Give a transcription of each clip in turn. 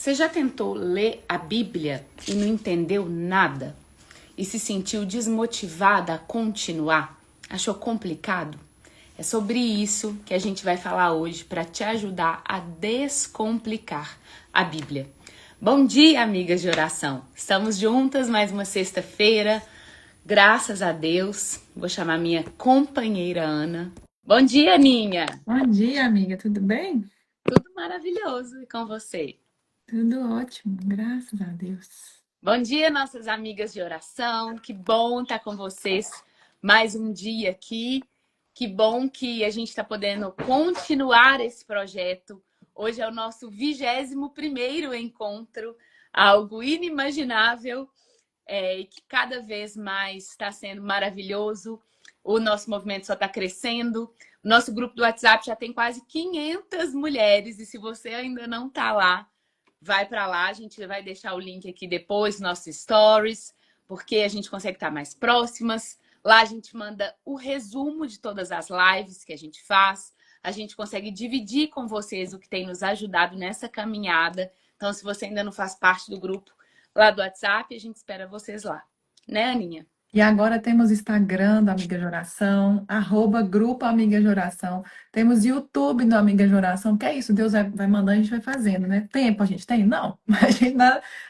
Você já tentou ler a Bíblia e não entendeu nada? E se sentiu desmotivada a continuar? Achou complicado? É sobre isso que a gente vai falar hoje para te ajudar a descomplicar a Bíblia. Bom dia, amigas de oração. Estamos juntas mais uma sexta-feira. Graças a Deus. Vou chamar minha companheira Ana. Bom dia, Aninha. Bom dia, amiga, tudo bem? Tudo maravilhoso e com você? Tudo ótimo, graças a Deus. Bom dia, nossas amigas de oração. Que bom estar com vocês mais um dia aqui. Que bom que a gente está podendo continuar esse projeto. Hoje é o nosso 21º encontro, algo inimaginável e que cada vez mais está sendo maravilhoso. O nosso movimento só está crescendo. O nosso grupo do WhatsApp já tem quase 500 mulheres e se você ainda não está lá, vai para lá, a gente vai deixar o link aqui depois, nossos stories, porque a gente consegue estar mais próximas. Lá a gente manda o resumo de todas as lives que a gente faz. A gente consegue dividir com vocês o que tem nos ajudado nessa caminhada. Então, se você ainda não faz parte do grupo lá do WhatsApp, a gente espera vocês lá. Né, Aninha? E agora temos Instagram do Amiga de Oração, @grupo Amiga de Oração. Temos YouTube do Amiga de Oração, que é isso, Deus vai mandando, a gente vai fazendo, né? Tempo a gente tem? Não, mas a gente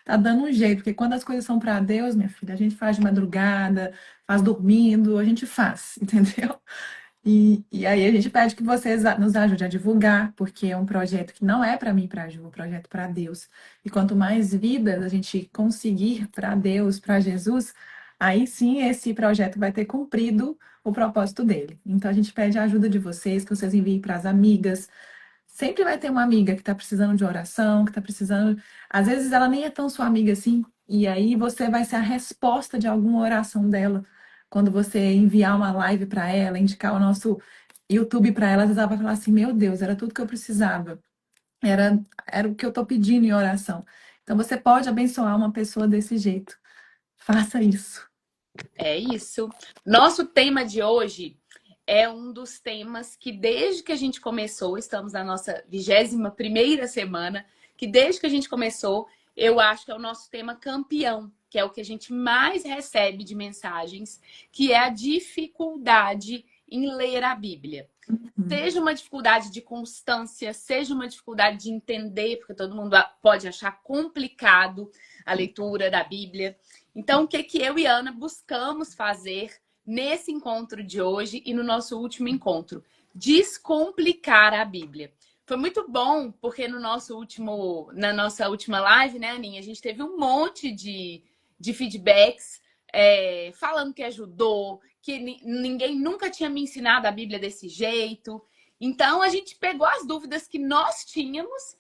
tá dando um jeito, porque quando as coisas são para Deus, minha filha, a gente faz de madrugada, faz dormindo, a gente faz, entendeu? E aí a gente pede que vocês nos ajudem a divulgar, porque é um projeto que não é para mim e para a Ju, é um projeto para Deus. E quanto mais vidas a gente conseguir para Deus, para Jesus, aí sim esse projeto vai ter cumprido o propósito dele. Então a gente pede a ajuda de vocês, que vocês enviem para as amigas. Sempre vai ter uma amiga que está precisando de oração, que está precisando. Às vezes ela nem é tão sua amiga assim, e aí você vai ser a resposta de alguma oração dela. Quando você enviar uma live para ela, indicar o nosso YouTube para ela, às vezes ela vai falar assim: Meu Deus, era tudo que eu precisava, era o que eu estou pedindo em oração. Então você pode abençoar uma pessoa desse jeito. Faça isso. É isso. Nosso tema de hoje é um dos temas que desde que a gente começou, estamos na nossa 21ª semana, que desde que a gente começou, eu acho que é o nosso tema campeão, que é o que a gente mais recebe de mensagens, que é a dificuldade em ler a Bíblia. Hum. Seja uma dificuldade de constância, seja uma dificuldade de entender, porque todo mundo pode achar complicado a leitura da Bíblia. Então, o que eu e Ana buscamos fazer nesse encontro de hoje e no nosso último encontro? Descomplicar a Bíblia. Foi muito bom, porque na nossa última live, né, Aninha, a gente teve um monte de feedbacks falando que ajudou, que ninguém nunca tinha me ensinado a Bíblia desse jeito. Então, a gente pegou as dúvidas que nós tínhamos,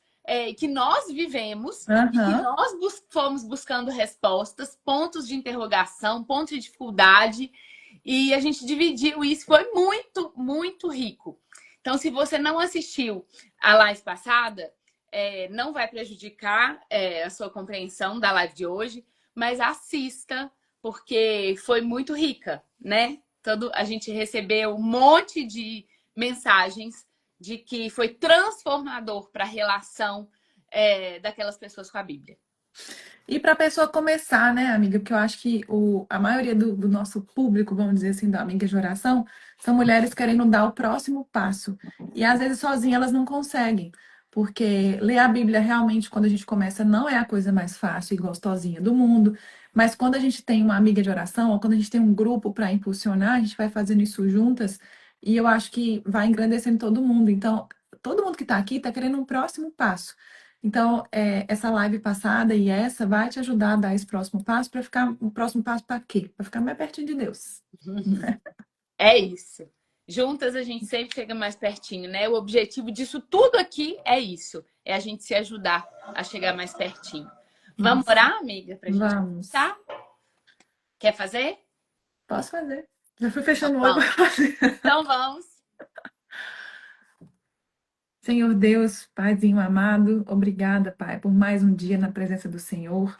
que nós vivemos e que Aham. nós fomos buscando respostas, pontos de interrogação, pontos de dificuldade, e a gente dividiu isso. Foi muito, muito rico. Então, se você não assistiu a live passada, não vai prejudicar a sua compreensão da live de hoje, mas assista, porque foi muito rica, né? A gente recebeu um monte de mensagens de que foi transformador para a relação daquelas pessoas com a Bíblia. E para a pessoa começar, né, amiga? Porque eu acho que a maioria do nosso público, vamos dizer assim, da amiga de oração, são mulheres querendo dar o próximo passo. E às vezes sozinhas elas não conseguem. Porque ler a Bíblia realmente, quando a gente começa, não é a coisa mais fácil e gostosinha do mundo. Mas quando a gente tem uma amiga de oração, ou quando a gente tem um grupo para impulsionar, a gente vai fazendo isso juntas. E eu acho que vai engrandecendo todo mundo. Então, todo mundo que está aqui está querendo um próximo passo. Então, essa live passada e essa vai te ajudar a dar esse próximo passo para ficar. O próximo passo para quê? Para ficar mais pertinho de Deus. É isso. Juntas a gente sempre chega mais pertinho, né? O objetivo disso tudo aqui é isso. É a gente se ajudar a chegar mais pertinho. Vamos Isso. orar, amiga, para a gente Vamos. começar? Quer fazer? Posso fazer. Já fui Então fechando o olho para vamos. fazer. Então vamos. Senhor Deus, Paizinho amado, obrigada, Pai, por mais um dia na presença do Senhor.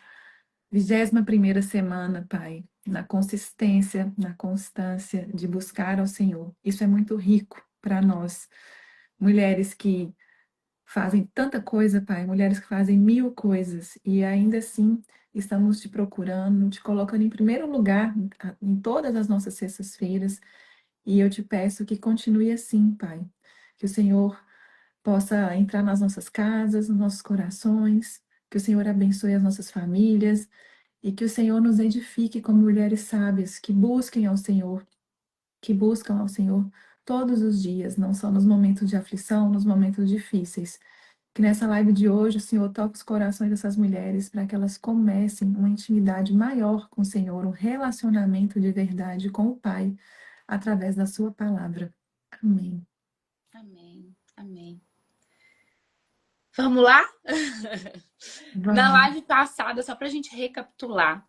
21ª semana, Pai, na consistência, na constância de buscar ao Senhor. Isso é muito rico para nós, mulheres que fazem tanta coisa, Pai, mulheres que fazem mil coisas e ainda assim estamos te procurando, te colocando em primeiro lugar em todas as nossas sextas-feiras. E eu te peço que continue assim, Pai. Que o Senhor possa entrar nas nossas casas, nos nossos corações, que o Senhor abençoe as nossas famílias e que o Senhor nos edifique como mulheres sábias que busquem ao Senhor, que buscam ao Senhor todos os dias, não só nos momentos de aflição, nos momentos difíceis. Que nessa live de hoje o Senhor toque os corações dessas mulheres para que elas comecem uma intimidade maior com o Senhor, um relacionamento de verdade com o Pai, através da sua palavra. Amém. Amém. Amém. Vamos lá? Na Vamos. live passada, só para a gente recapitular,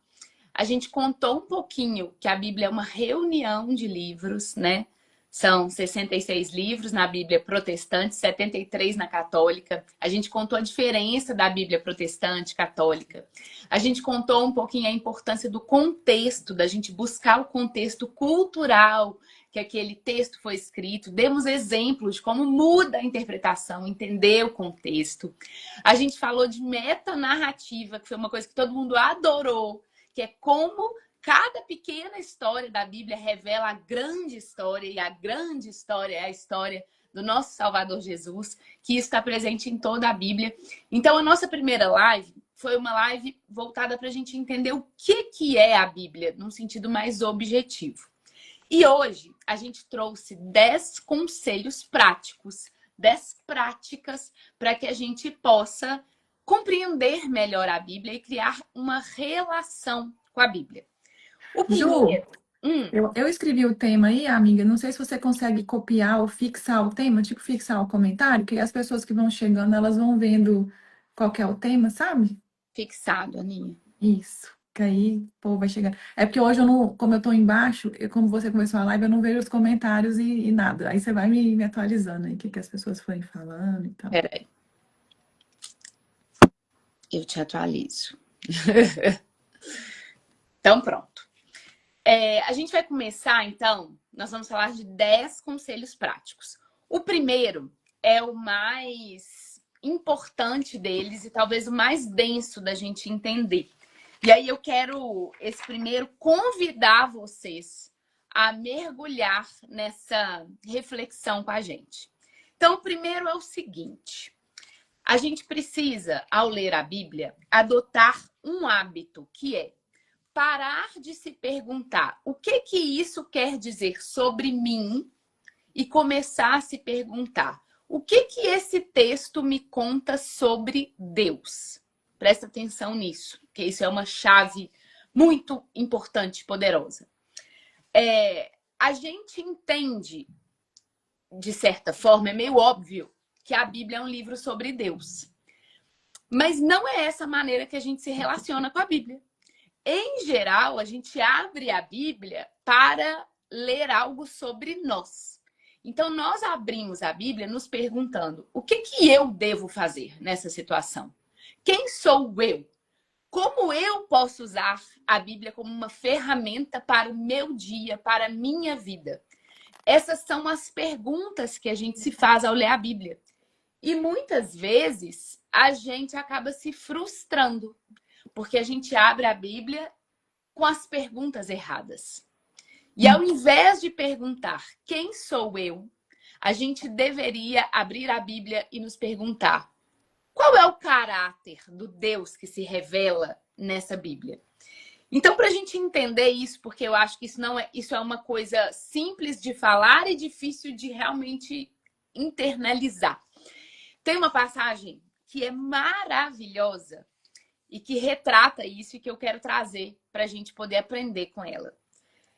a gente contou um pouquinho que a Bíblia é uma reunião de livros, né? São 66 livros na Bíblia protestante, 73 na católica. A gente contou a diferença da Bíblia protestante e católica. A gente contou um pouquinho a importância do contexto, da gente buscar o contexto cultural que aquele texto foi escrito. Demos exemplos de como muda a interpretação, entender o contexto. A gente falou de metanarrativa, que foi uma coisa que todo mundo adorou, que é como cada pequena história da Bíblia revela a grande história, e a grande história é a história do nosso Salvador Jesus, que está presente em toda a Bíblia. Então, a nossa primeira live foi uma live voltada para a gente entender o que é a Bíblia, num sentido mais objetivo. E hoje, a gente trouxe 10 conselhos práticos, 10 práticas para que a gente possa compreender melhor a Bíblia e criar uma relação com a Bíblia. O Ju, primeiro, eu escrevi o tema aí, amiga. Não sei se você consegue copiar ou fixar o tema, tipo fixar o comentário, que as pessoas que vão chegando, elas vão vendo qual que é o tema, sabe? fixado, Aninha. Isso. Que aí o povo vai chegar. É porque hoje eu não, como eu tô embaixo, como você começou a live, eu não vejo os comentários e nada. Aí você vai me atualizando aí, o que, que as pessoas forem falando e tal. Peraí, eu te atualizo. Então, pronto. A gente vai começar, então, nós vamos falar de 10 conselhos práticos. O primeiro é o mais importante deles e talvez o mais denso da gente entender. E aí eu quero, esse primeiro, convidar vocês a mergulhar nessa reflexão com a gente. Então, o primeiro é o seguinte: a gente precisa, ao ler a Bíblia, adotar um hábito que é parar de se perguntar o que isso quer dizer sobre mim e começar a se perguntar o que esse texto me conta sobre Deus. Presta atenção nisso, porque isso é uma chave muito importante e poderosa. A gente entende, de certa forma, é meio óbvio que a Bíblia é um livro sobre Deus. Mas não é essa maneira que a gente se relaciona com a Bíblia. Em geral, a gente abre a Bíblia para ler algo sobre nós. Então, nós abrimos a Bíblia nos perguntando o que eu devo fazer nessa situação? Quem sou eu? Como eu posso usar a Bíblia como uma ferramenta para o meu dia, para a minha vida? Essas são as perguntas que a gente se faz ao ler a Bíblia. E muitas vezes a gente acaba se frustrando, porque a gente abre a Bíblia com as perguntas erradas. E ao invés de perguntar quem sou eu, a gente deveria abrir a Bíblia e nos perguntar qual é o caráter do Deus que se revela nessa Bíblia. Então, para a gente entender isso, porque eu acho que isso é uma coisa simples de falar e difícil de realmente internalizar. Tem uma passagem que é maravilhosa e que retrata isso e que eu quero trazer para a gente poder aprender com ela.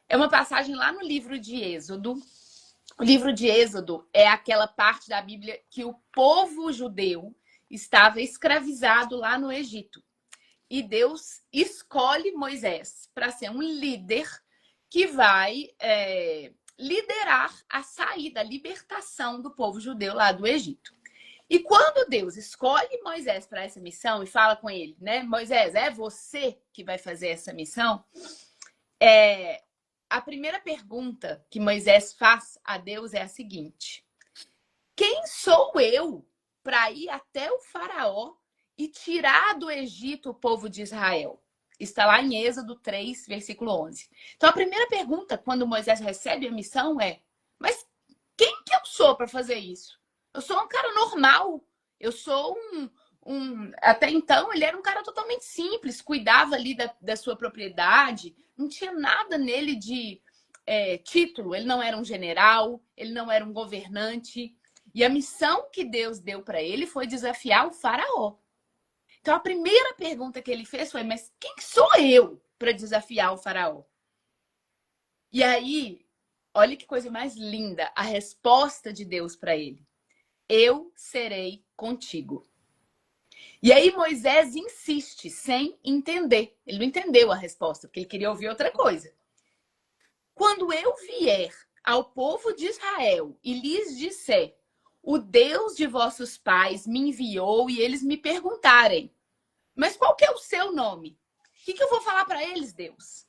É uma passagem lá no livro de Êxodo. O livro de Êxodo é aquela parte da Bíblia que o povo judeu estava escravizado lá no Egito. E Deus escolhe Moisés para ser um líder que vai liderar a saída, a libertação do povo judeu lá do Egito. E quando Deus escolhe Moisés para essa missão e fala com ele, né? Moisés, é você que vai fazer essa missão? A primeira pergunta que Moisés faz a Deus é a seguinte: quem sou eu para ir até o faraó e tirar do Egito o povo de Israel. Está lá em Êxodo 3, versículo 11. Então, a primeira pergunta, quando Moisés recebe a missão, é: mas quem que eu sou para fazer isso? Eu sou um cara normal. Eu sou Até então, ele era um cara totalmente simples, cuidava ali da sua propriedade, não tinha nada nele de título. Ele não era um general, ele não era um governante. E a missão que Deus deu para ele foi desafiar o faraó. Então, a primeira pergunta que ele fez foi: mas quem sou eu para desafiar o faraó? E aí, olha que coisa mais linda, a resposta de Deus para ele: eu serei contigo. E aí Moisés insiste, sem entender. Ele não entendeu a resposta, porque ele queria ouvir outra coisa. Quando eu vier ao povo de Israel e lhes disser: o Deus de vossos pais me enviou, e eles me perguntarem: mas qual que é o seu nome? O que eu vou falar para eles, Deus?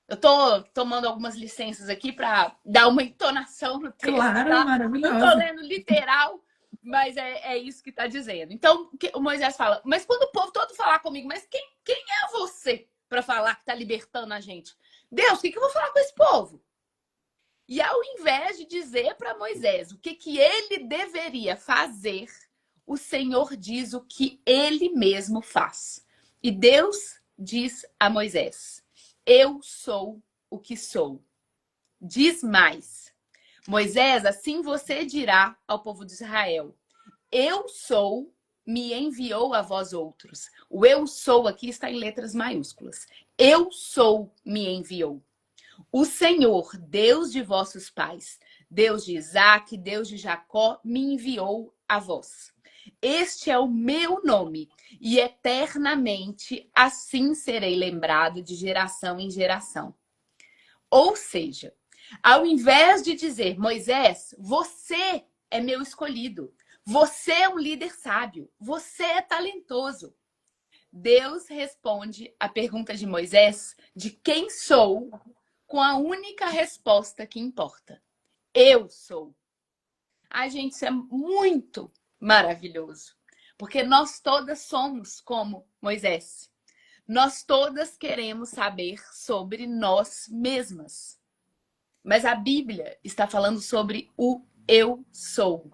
Eu tô tomando algumas licenças aqui para dar uma entonação no texto, Claro, tá? Não tô maravilhosa. lendo literal, mas é isso que tá dizendo. Então, o Moisés fala: mas quando o povo todo falar comigo, mas quem é você para falar que tá libertando a gente? Deus, o que eu vou falar com esse povo? E ao invés de dizer para Moisés o que ele deveria fazer, o Senhor diz o que ele mesmo faz. E Deus diz a Moisés: eu sou o que sou. Diz mais: Moisés, assim você dirá ao povo de Israel: eu sou, me enviou a vós outros. O eu sou aqui está em letras maiúsculas. Eu sou, me enviou. O Senhor, Deus de vossos pais, Deus de Isaac, Deus de Jacó, me enviou a vós. Este é o meu nome, e eternamente assim serei lembrado de geração em geração. Ou seja, ao invés de dizer: Moisés, você é meu escolhido, você é um líder sábio, você é talentoso, Deus responde a pergunta de Moisés de quem sou com a única resposta que importa: eu sou. Ai, gente, isso é muito maravilhoso, porque nós todas somos como Moisés. Nós todas queremos saber sobre nós mesmas. Mas a Bíblia está falando sobre o eu sou.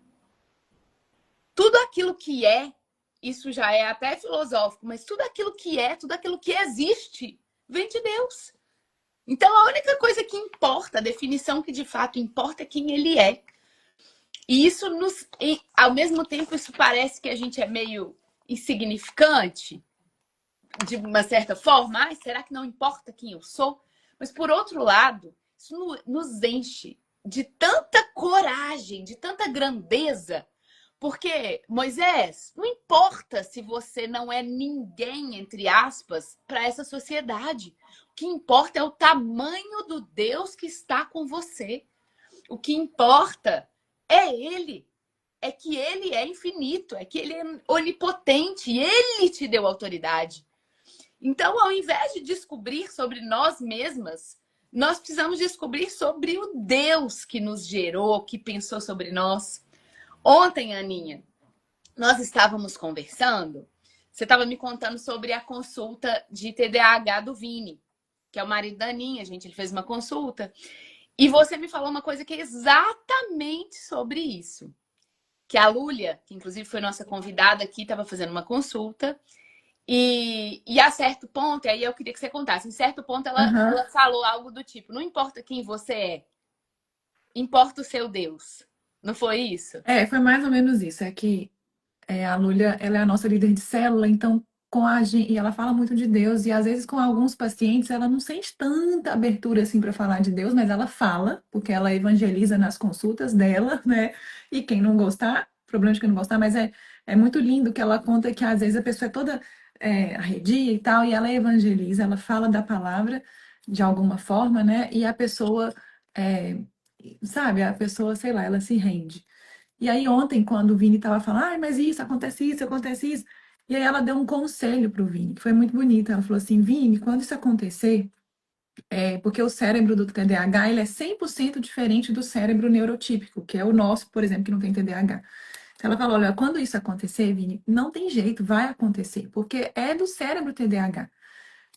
Tudo aquilo que é, isso já é até filosófico, mas tudo aquilo que é, tudo aquilo que existe, vem de Deus. Então, a única coisa que importa, a definição que de fato importa, é quem ele é. E isso ao mesmo tempo, isso parece que a gente é meio insignificante, de uma certa forma. Ai, será que não importa quem eu sou? Mas, por outro lado, isso nos enche de tanta coragem, de tanta grandeza. Porque, Moisés, não importa se você não é ninguém, entre aspas, para essa sociedade. O que importa é o tamanho do Deus que está com você. O que importa é Ele. É que Ele é infinito, é que Ele é onipotente e Ele te deu autoridade. Então, ao invés de descobrir sobre nós mesmas, nós precisamos descobrir sobre o Deus que nos gerou, que pensou sobre nós. Ontem, Aninha, nós estávamos conversando, você estava me contando sobre a consulta de TDAH do Vini, que é o marido da Aninha, gente. Ele fez uma consulta. E você me falou uma coisa que é exatamente sobre isso. Que a Lúlia, que inclusive foi nossa convidada aqui, estava fazendo uma consulta. E a certo ponto, e aí eu queria que você contasse, em certo ponto ela falou algo do tipo: não importa quem você é, importa o seu Deus. Não foi isso? Foi mais ou menos isso. É que a Lúlia, ela é a nossa líder de célula, então com a gente, e ela fala muito de Deus, e às vezes com alguns pacientes ela não sente tanta abertura assim para falar de Deus, mas ela fala, porque ela evangeliza nas consultas dela, né? E quem não gostar, problema de quem não gostar, mas é muito lindo que ela conta que às vezes a pessoa é toda arredia e tal, e ela evangeliza, ela fala da palavra de alguma forma, né? E a pessoa, sabe, a pessoa, sei lá, ela se rende. E aí ontem, quando o Vini estava falando, ai, mas isso, acontece isso. E aí ela deu um conselho para o Vini, que foi muito bonito. Ela falou assim, Vini, quando isso acontecer, porque o cérebro do TDAH, ele é 100% diferente do cérebro neurotípico, que é o nosso, por exemplo, que não tem TDAH. Ela falou, olha, quando isso acontecer, Vini, não tem jeito, vai acontecer, porque é do cérebro TDAH.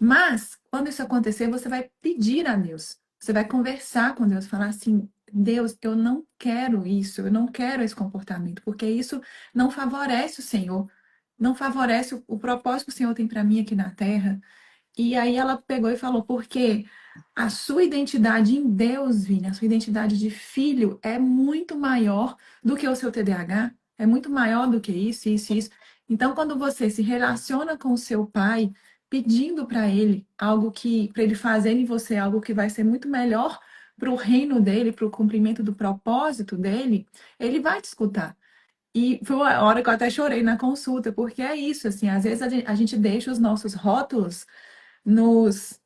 Mas, quando isso acontecer, você vai pedir a Deus. Você vai conversar com Deus, falar assim: Deus, eu não quero isso, eu não quero esse comportamento, porque isso não favorece o Senhor, não favorece o propósito que o Senhor tem para mim aqui na terra. E aí ela pegou e falou, porque a sua identidade em Deus, Vini, a sua identidade de filho é muito maior do que o seu TDAH, é muito maior do que isso, isso, isso. Então, quando você se relaciona com o seu pai, pedindo para ele algo que, para ele fazer em você algo que vai ser muito melhor para o reino dele, para o cumprimento do propósito dele, ele vai te escutar. E foi uma hora que eu até chorei na consulta, porque é isso, assim, às vezes a gente deixa os nossos rótulos nos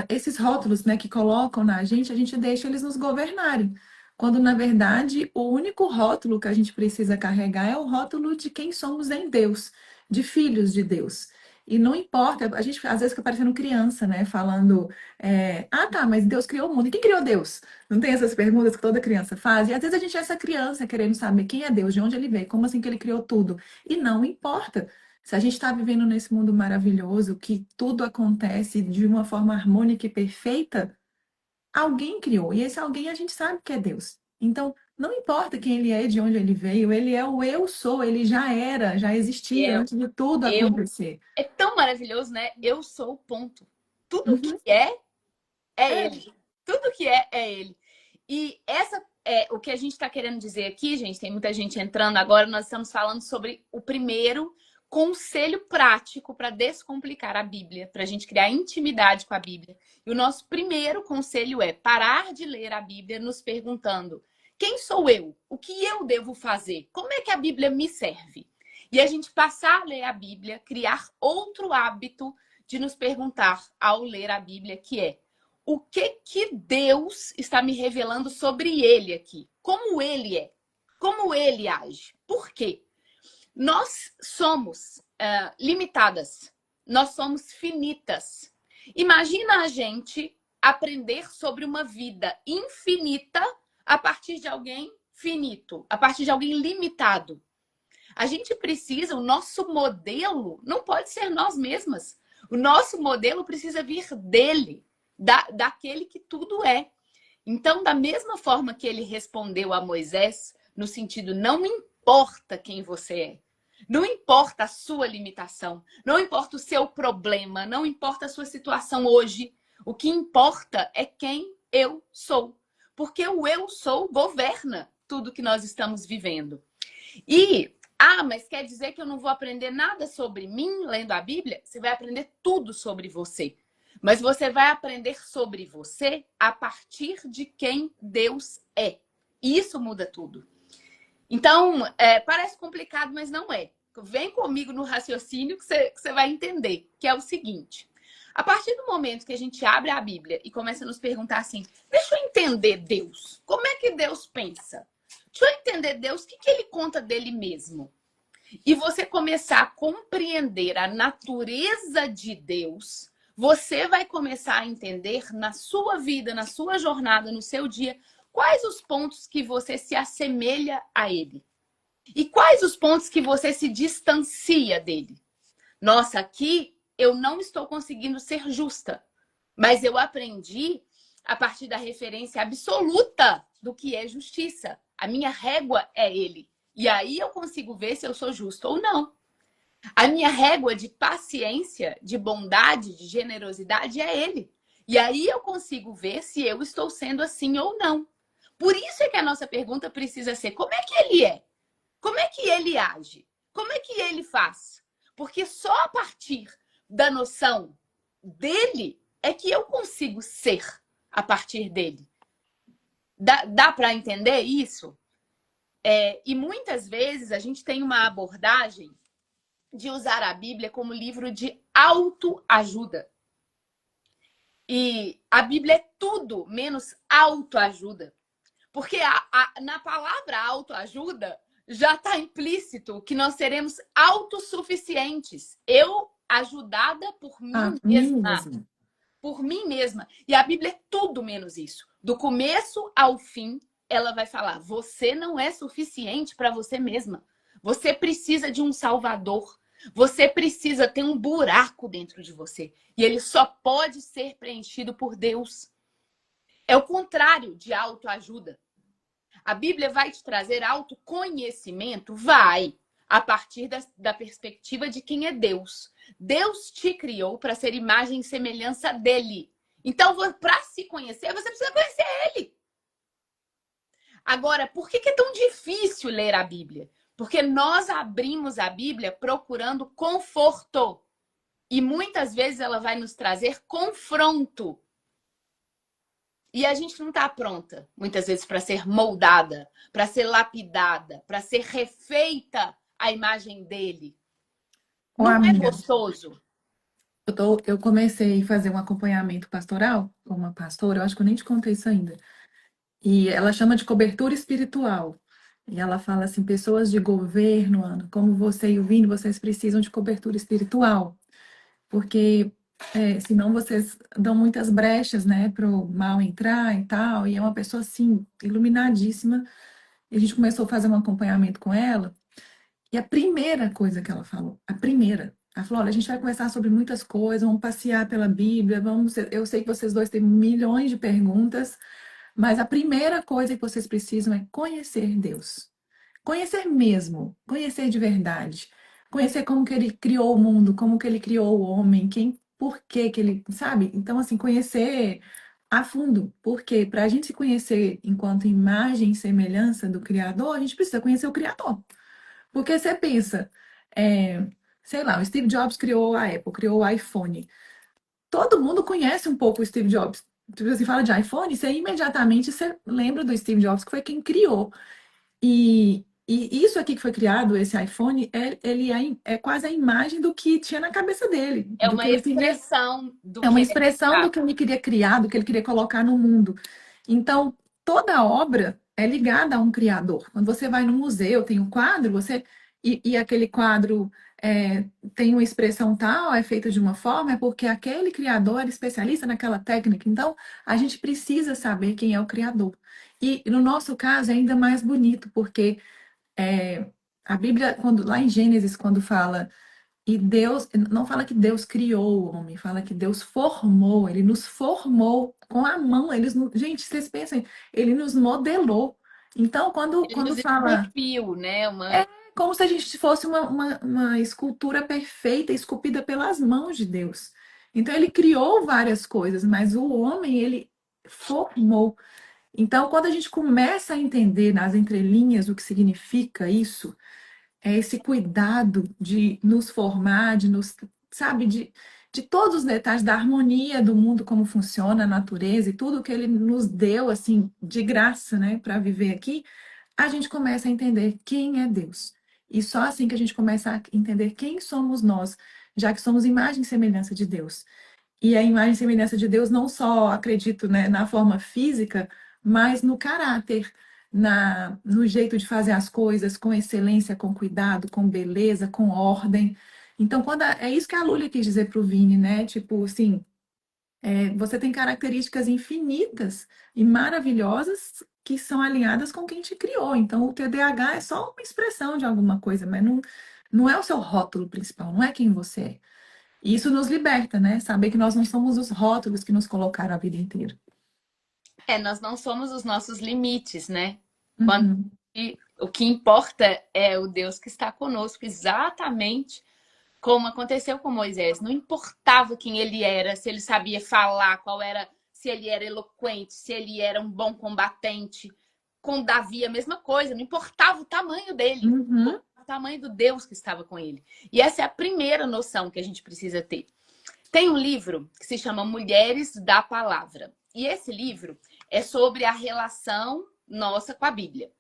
esses rótulos, né, que colocam na gente, a gente deixa eles nos governarem. Quando, na verdade, o único rótulo que a gente precisa carregar é o rótulo de quem somos em Deus, de filhos de Deus. E não importa, a gente às vezes fica parecendo criança, né? Falando, ah, tá, mas Deus criou o mundo. E quem criou Deus? Não tem essas perguntas que toda criança faz? E às vezes a gente é essa criança querendo saber quem é Deus, de onde ele veio, como assim que ele criou tudo. E não importa. Se a gente está vivendo nesse mundo maravilhoso, que tudo acontece de uma forma harmônica e perfeita, alguém criou. E esse alguém a gente sabe que é Deus. Então, não importa quem ele é, de onde ele veio, ele é o eu sou, ele já era, já existia Eu, antes de tudo eu, acontecer. é tão maravilhoso, né? Eu sou o ponto. Tudo que Uhum. é É, ele. Tudo que é ele. E essa é o que a gente está querendo dizer aqui, gente. Tem muita gente entrando agora. Nós estamos falando sobre o primeiro conselho prático para descomplicar a Bíblia, para a gente criar intimidade com a Bíblia. E o nosso primeiro conselho é parar de ler a Bíblia nos perguntando: quem sou eu? O que eu devo fazer? Como é que a Bíblia me serve? E a gente passar a ler a Bíblia, criar outro hábito de nos perguntar ao ler a Bíblia, que é: o que Deus está me revelando sobre ele aqui? Como ele é? Como ele age? Por quê? Nós somos limitadas. Nós somos finitas. Imagina a gente aprender sobre uma vida infinita a partir de alguém finito, a partir de alguém limitado. A gente precisa, o nosso modelo não pode ser nós mesmas. O nosso modelo precisa vir dele, daquele que tudo é. Então, da mesma forma que ele respondeu a Moisés, no sentido, não importa quem você é, não importa a sua limitação, não importa o seu problema, não importa a sua situação hoje, o que importa é quem eu sou. Porque o eu sou governa tudo que nós estamos vivendo. E, mas quer dizer que eu não vou aprender nada sobre mim lendo a Bíblia? Você vai aprender tudo sobre você. Mas você vai aprender sobre você a partir de quem Deus é. E isso muda tudo. Então, parece complicado, mas não é. Vem comigo no raciocínio que você vai entender, que é o seguinte. A partir do momento que a gente abre a Bíblia e começa a nos perguntar assim, deixa eu entender Deus. Como é que Deus pensa? Deixa eu entender Deus, o que ele conta dele mesmo? E você começar a compreender a natureza de Deus, você vai começar a entender na sua vida, na sua jornada, no seu dia, quais os pontos que você se assemelha a ele. E quais os pontos que você se distancia dele. Nossa, aqui eu não estou conseguindo ser justa, mas eu aprendi a partir da referência absoluta do que é justiça. A minha régua é ele. E aí eu consigo ver se eu sou justo ou não. A minha régua de paciência, de bondade, de generosidade é ele. E aí eu consigo ver se eu estou sendo assim ou não. Por isso é que a nossa pergunta precisa ser: como é que ele é? Como é que ele age? Como é que ele faz? Porque só a partir da noção dele é que eu consigo ser a partir dele. Dá para entender isso? E muitas vezes a gente tem uma abordagem de usar a Bíblia como livro de autoajuda. E a Bíblia é tudo menos autoajuda. Porque na palavra autoajuda já está implícito que nós seremos autossuficientes. Eu ajudada por a mim mim mesma. mesma. Por mim mesma. E a Bíblia é tudo menos isso. Do começo ao fim, ela vai falar: você não é suficiente para você mesma. Você precisa de um salvador. Você precisa ter um buraco dentro de você. E ele só pode ser preenchido por Deus. É o contrário de autoajuda. A Bíblia vai te trazer autoconhecimento? Vai. A partir da perspectiva de quem é Deus. Deus te criou para ser imagem e semelhança dele. Então, para se conhecer, você precisa conhecer ele. Agora, por que é tão difícil ler a Bíblia? Porque nós abrimos a Bíblia procurando conforto. E muitas vezes ela vai nos trazer confronto. E a gente não está pronta, muitas vezes, para ser moldada, para ser lapidada, para ser refeita à imagem dele. Ô, Não é amiga, gostoso? eu comecei a fazer um acompanhamento pastoral com uma pastora, eu acho que eu nem te contei isso ainda. E ela chama de cobertura espiritual. E ela fala assim, pessoas de governo, Ana, como você e o Vini, vocês precisam de cobertura espiritual. Porque senão vocês dão muitas brechas, né, para o mal entrar e tal. E é uma pessoa, assim, iluminadíssima. E a gente começou a fazer um acompanhamento com ela. E a primeira coisa que ela falou, ela falou, olha, a gente vai conversar sobre muitas coisas, vamos passear pela Bíblia, eu sei que vocês dois têm milhões de perguntas, mas a primeira coisa que vocês precisam é conhecer Deus. Conhecer mesmo, conhecer de verdade. Conhecer como que ele criou o mundo, como que ele criou o homem, por que que ele, sabe? Então, assim, conhecer a fundo. Porque para a gente se conhecer enquanto imagem e semelhança do Criador, a gente precisa conhecer o Criador. Porque você pensa, é, sei lá, o Steve Jobs criou a Apple, criou o iPhone. Todo mundo conhece um pouco o Steve Jobs. Se você fala de iPhone, você imediatamente você lembra do Steve Jobs, que foi quem criou. E isso aqui que foi criado, esse iPhone, ele é quase a imagem do que tinha na cabeça dele, É do que uma ele queria, expressão do é uma que ele é. expressão do que ele queria criar, do que ele queria colocar no mundo. Então, toda obra é ligada a um criador. Quando você vai no museu, tem um quadro, e aquele quadro tem uma expressão tal, é feito de uma forma, é porque aquele criador era especialista naquela técnica. Então, a gente precisa saber quem é o criador. E no nosso caso é ainda mais bonito, porque é, a Bíblia, lá em Gênesis, quando fala, e Deus, não fala que Deus criou o homem, fala que Deus formou, ele nos formou com a mão, gente, vocês pensem, ele nos modelou. Então, Ele quando nos fala, esculpiu, né? é como se a gente fosse uma escultura perfeita, esculpida pelas mãos de Deus. Então, ele criou várias coisas, mas o homem, ele formou. Então, quando a gente começa a entender nas entrelinhas o que significa isso, é esse cuidado de nos formar, sabe, de todos os detalhes da harmonia do mundo, como funciona a natureza e tudo que ele nos deu, assim, de graça, né, para viver aqui, a gente começa a entender quem é Deus. E só assim que a gente começa a entender quem somos nós, já que somos imagem e semelhança de Deus. E a imagem e semelhança de Deus não só, acredito, né, na forma física, mas no caráter, no jeito de fazer as coisas com excelência, com cuidado, com beleza, com ordem. Então, é isso que a Lúlia quis dizer para o Vini, né? Tipo, assim, você tem características infinitas e maravilhosas que são alinhadas com quem te criou. Então, o TDAH é só uma expressão de alguma coisa, mas não é o seu rótulo principal, não é quem você é. E isso nos liberta, né? Saber que nós não somos os rótulos que nos colocaram a vida inteira. Nós não somos os nossos limites, né? Quando Uhum, o que importa é o Deus que está conosco, exatamente como aconteceu com Moisés. Não importava quem ele era, se ele sabia falar, se ele era eloquente, se ele era um bom combatente. Com Davi, a mesma coisa, não importava o tamanho dele, uhum, o tamanho do Deus que estava com ele. E essa é a primeira noção que a gente precisa ter. Tem um livro que se chama Mulheres da Palavra. E esse livro é sobre a relação nossa com a Bíblia.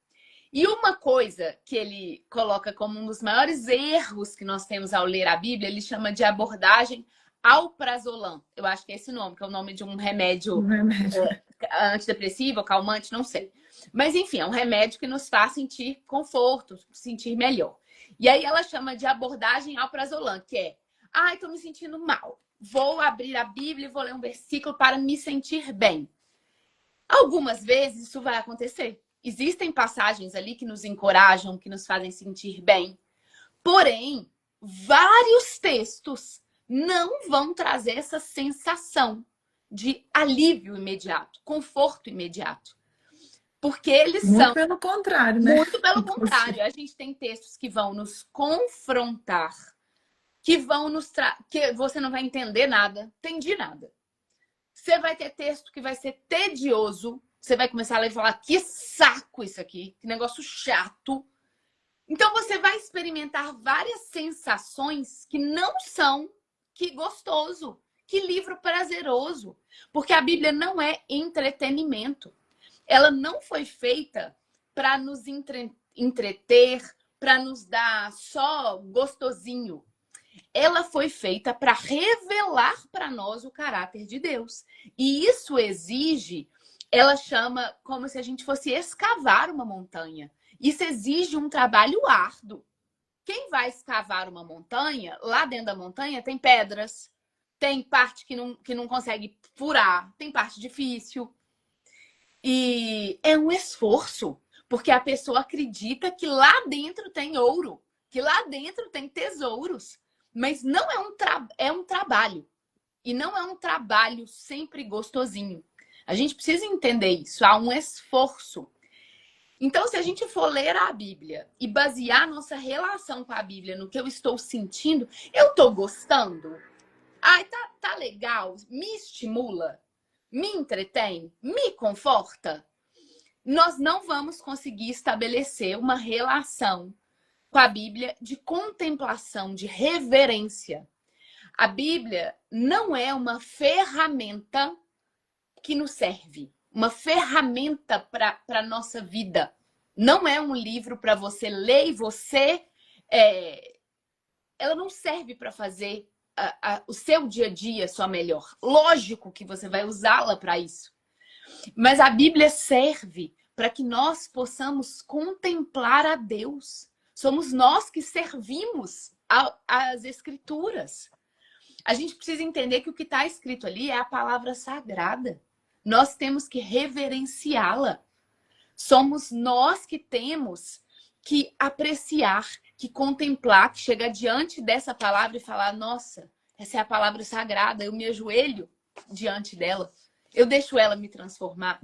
E uma coisa que ele coloca como um dos maiores erros que nós temos ao ler a Bíblia, ele chama de abordagem alprazolam. Eu acho que é esse nome, que é o nome de um remédio um remédio. antidepressivo, calmante, não sei. Mas enfim, é um remédio que nos faz sentir conforto, sentir melhor. E aí ela chama de abordagem alprazolam, que é: ai, tô me sentindo mal. Vou abrir a Bíblia e vou ler um versículo para me sentir bem. Algumas vezes isso vai acontecer. Existem passagens ali que nos encorajam, que nos fazem sentir bem. Porém, vários textos não vão trazer essa sensação de alívio imediato, conforto imediato. Porque eles Muito são, pelo contrário, né? muito pelo contrário, a gente tem textos que vão nos confrontar, que vão que você não vai entender nada, entendi nada. Você vai ter texto que vai ser tedioso, você vai começar a ler e falar, que saco isso aqui, que negócio chato. Então você vai experimentar várias sensações que não são que gostoso, que livro prazeroso, porque a Bíblia não é entretenimento. Ela não foi feita para nos entreter, para nos dar só gostosinho. Ela foi feita para revelar para nós o caráter de Deus. E isso exige, ela chama como se a gente fosse escavar uma montanha. Isso exige um trabalho árduo. Quem vai escavar uma montanha, lá dentro da montanha tem pedras, tem parte que não consegue furar, tem parte difícil. E é um esforço, porque a pessoa acredita que lá dentro tem ouro, que lá dentro tem tesouros. Mas não é um trabalho. E não é um trabalho sempre gostosinho. A gente precisa entender isso. Há um esforço. Então, se a gente for ler a Bíblia e basear nossa relação com a Bíblia no que eu estou sentindo, eu estou gostando? Ai, tá legal? Me estimula? Me entretém? Me conforta? Nós não vamos conseguir estabelecer uma relação com a Bíblia de contemplação, de reverência. A Bíblia não é uma ferramenta que nos serve, uma ferramenta para a nossa vida. Não é um livro para você ler e você... ela não serve para fazer o seu dia a dia só melhor. Lógico que você vai usá-la para isso. Mas a Bíblia serve para que nós possamos contemplar a Deus. Somos nós que servimos às Escrituras. A gente precisa entender que o que está escrito ali é a palavra sagrada. Nós temos que reverenciá-la. Somos nós que temos que apreciar, que contemplar, que chegar diante dessa palavra e falar, nossa, essa é a palavra sagrada, eu me ajoelho diante dela. Eu deixo ela me transformar.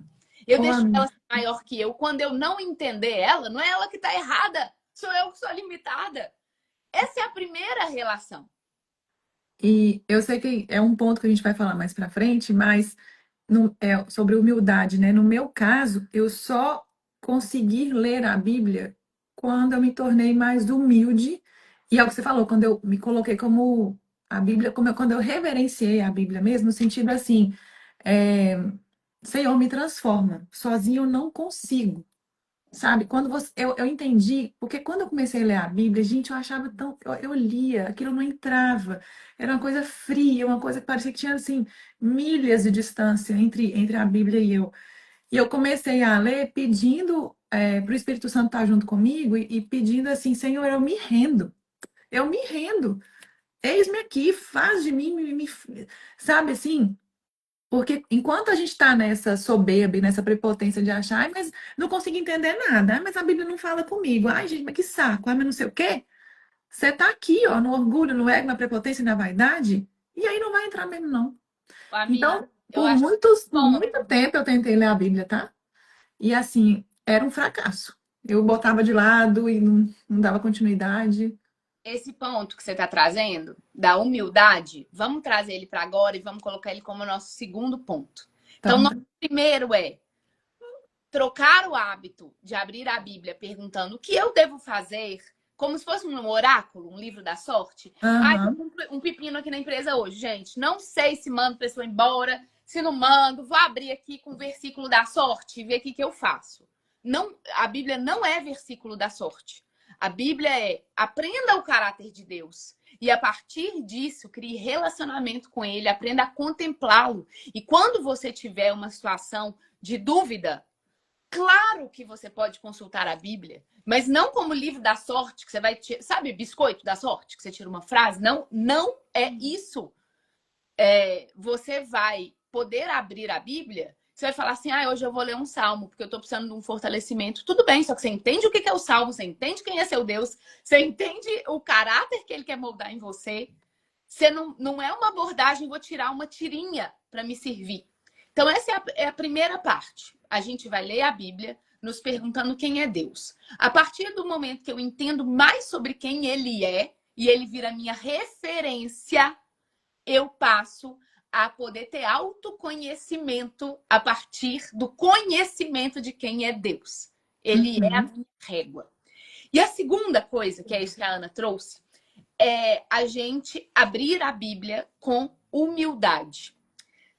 Eu deixo ela ser maior que eu. Quando eu não entender ela, não é ela que está errada. Sou eu que sou limitada. Essa é a primeira relação. E eu sei que é um ponto que a gente vai falar mais para frente, mas sobre humildade, né? No meu caso, eu só consegui ler a Bíblia quando eu me tornei mais humilde. E é o que você falou, quando eu me coloquei como a Bíblia, quando eu reverenciei a Bíblia mesmo, no sentido assim, é, Senhor, me transforma. Sozinho eu não consigo. Sabe, quando eu entendi, porque quando eu comecei a ler a Bíblia, gente, eu achava tão. Eu lia, aquilo não entrava. Era uma coisa fria, uma coisa que parecia que tinha, assim, milhas de distância entre a Bíblia e eu. E eu comecei a ler pedindo para o Espírito Santo estar junto comigo e pedindo assim: Senhor, eu me rendo. Eis-me aqui, faz de mim, sabe assim? Porque enquanto a gente está nessa soberba e nessa prepotência de achar, ai, mas não consigo entender nada, ai, mas a Bíblia não fala comigo, ai, gente, mas que saco, ai, mas não sei o quê. Você está aqui, ó, no orgulho, no ego, na prepotência e na vaidade, e aí não vai entrar mesmo, não. Amiga, Então, eu por acho por bom. muito tempo eu tentei ler a Bíblia, tá? E assim, era um fracasso. Eu botava de lado e não dava continuidade. Esse ponto que você está trazendo, da humildade, vamos trazer ele para agora e vamos colocar ele como nosso segundo ponto. Então, Então, nosso primeiro é trocar o hábito de abrir a Bíblia perguntando o que eu devo fazer, como se fosse um oráculo, um livro da sorte. Ah, aham. um pepino aqui na empresa hoje, gente. Não sei se mando a pessoa embora, se não mando. Vou abrir aqui com o versículo da sorte e ver o que eu faço. Não, a Bíblia não é versículo da sorte. A Bíblia é aprenda o caráter de Deus. E a partir disso, crie relacionamento com ele, aprenda a contemplá-lo. E quando você tiver uma situação de dúvida, claro que você pode consultar a Bíblia, mas não como livro da sorte, que você vai tirar, sabe, biscoito da sorte, que você tira uma frase. Não, não é isso. Você vai poder abrir a Bíblia Você vai falar assim, hoje eu vou ler um salmo, porque eu tô precisando de um fortalecimento. Tudo bem, só que você entende o que é o salmo, você entende quem é seu Deus, você entende o caráter que ele quer moldar em você. Você não é uma abordagem, vou tirar uma tirinha para me servir. Então, essa é a primeira parte. A gente vai ler a Bíblia nos perguntando quem é Deus. A partir do momento que eu entendo mais sobre quem ele é, e ele vira minha referência, eu passo a poder ter autoconhecimento a partir do conhecimento de quem é Deus. Ele é a minha régua. E a segunda coisa, que é isso que a Ana trouxe, é a gente abrir a Bíblia com humildade.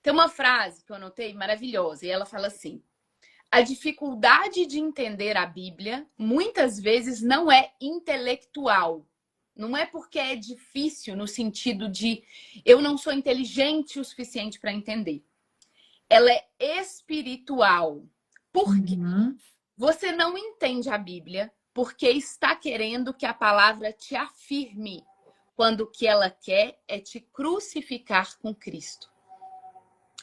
Tem uma frase que eu anotei maravilhosa, e ela fala assim: a dificuldade de entender a Bíblia muitas vezes não é intelectual. Não é porque é difícil no sentido de eu não sou inteligente o suficiente para entender. Ela é espiritual. Porque você não entende a Bíblia porque está querendo que a palavra te afirme, quando o que ela quer é te crucificar com Cristo.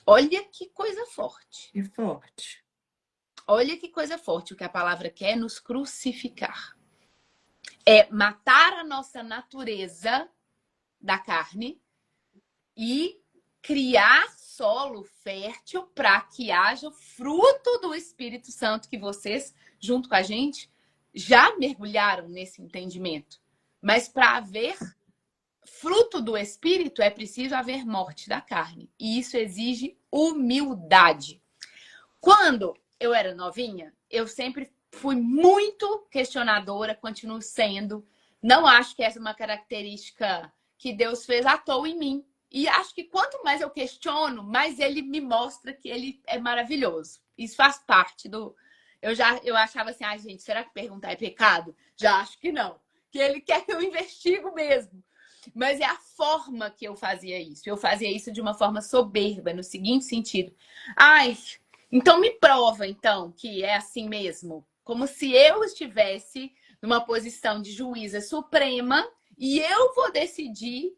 Olha que coisa forte. Que forte. Olha que coisa forte. O que a palavra quer é nos crucificar. É matar a nossa natureza da carne e criar solo fértil para que haja o fruto do Espírito Santo, que vocês, junto com a gente, já mergulharam nesse entendimento. Mas para haver fruto do Espírito é preciso haver morte da carne. E isso exige humildade. Quando eu era novinha, eu sempre fui muito questionadora, continuo sendo. Não acho que essa é uma característica que Deus fez à toa em mim. E acho que quanto mais eu questiono, mais ele me mostra que ele é maravilhoso. Isso faz parte do... Eu achava assim, gente, será que perguntar é pecado? Já acho que não. Que ele quer que eu investigo mesmo. Mas é a forma que eu fazia isso. Eu fazia isso de uma forma soberba, no seguinte sentido. Então me prova, então, que é assim mesmo. Como se eu estivesse numa posição de juíza suprema e eu vou decidir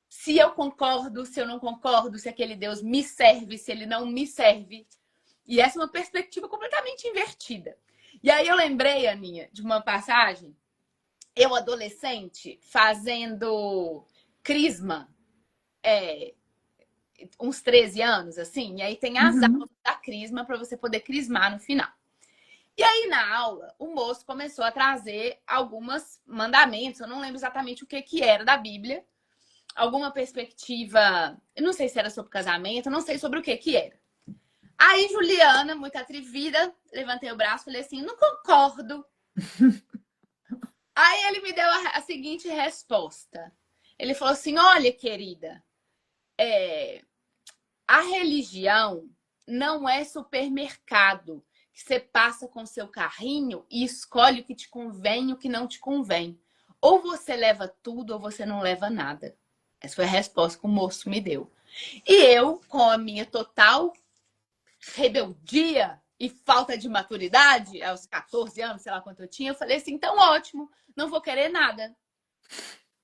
se eu concordo, se eu não concordo, se aquele Deus me serve, se ele não me serve. E essa é uma perspectiva completamente invertida. E aí eu lembrei, Aninha, de uma passagem, eu adolescente, fazendo crisma, uns 13 anos, assim, e aí tem as aulas da crisma para você poder crismar no final. E aí, na aula, o moço começou a trazer alguns mandamentos, eu não lembro exatamente o que era da Bíblia, alguma perspectiva, eu não sei se era sobre casamento, não sei sobre o que era. Aí, Juliana, muito atrevida, levantei o braço e falei assim, não concordo. Aí ele me deu a seguinte resposta. Ele falou assim, olha, querida, a religião não é supermercado que você passa com seu carrinho e escolhe o que te convém e o que não te convém. Ou você leva tudo ou você não leva nada. Essa foi a resposta que o moço me deu. E eu, com a minha total rebeldia e falta de maturidade, aos 14 anos, sei lá quanto eu tinha, eu falei assim, então ótimo, não vou querer nada.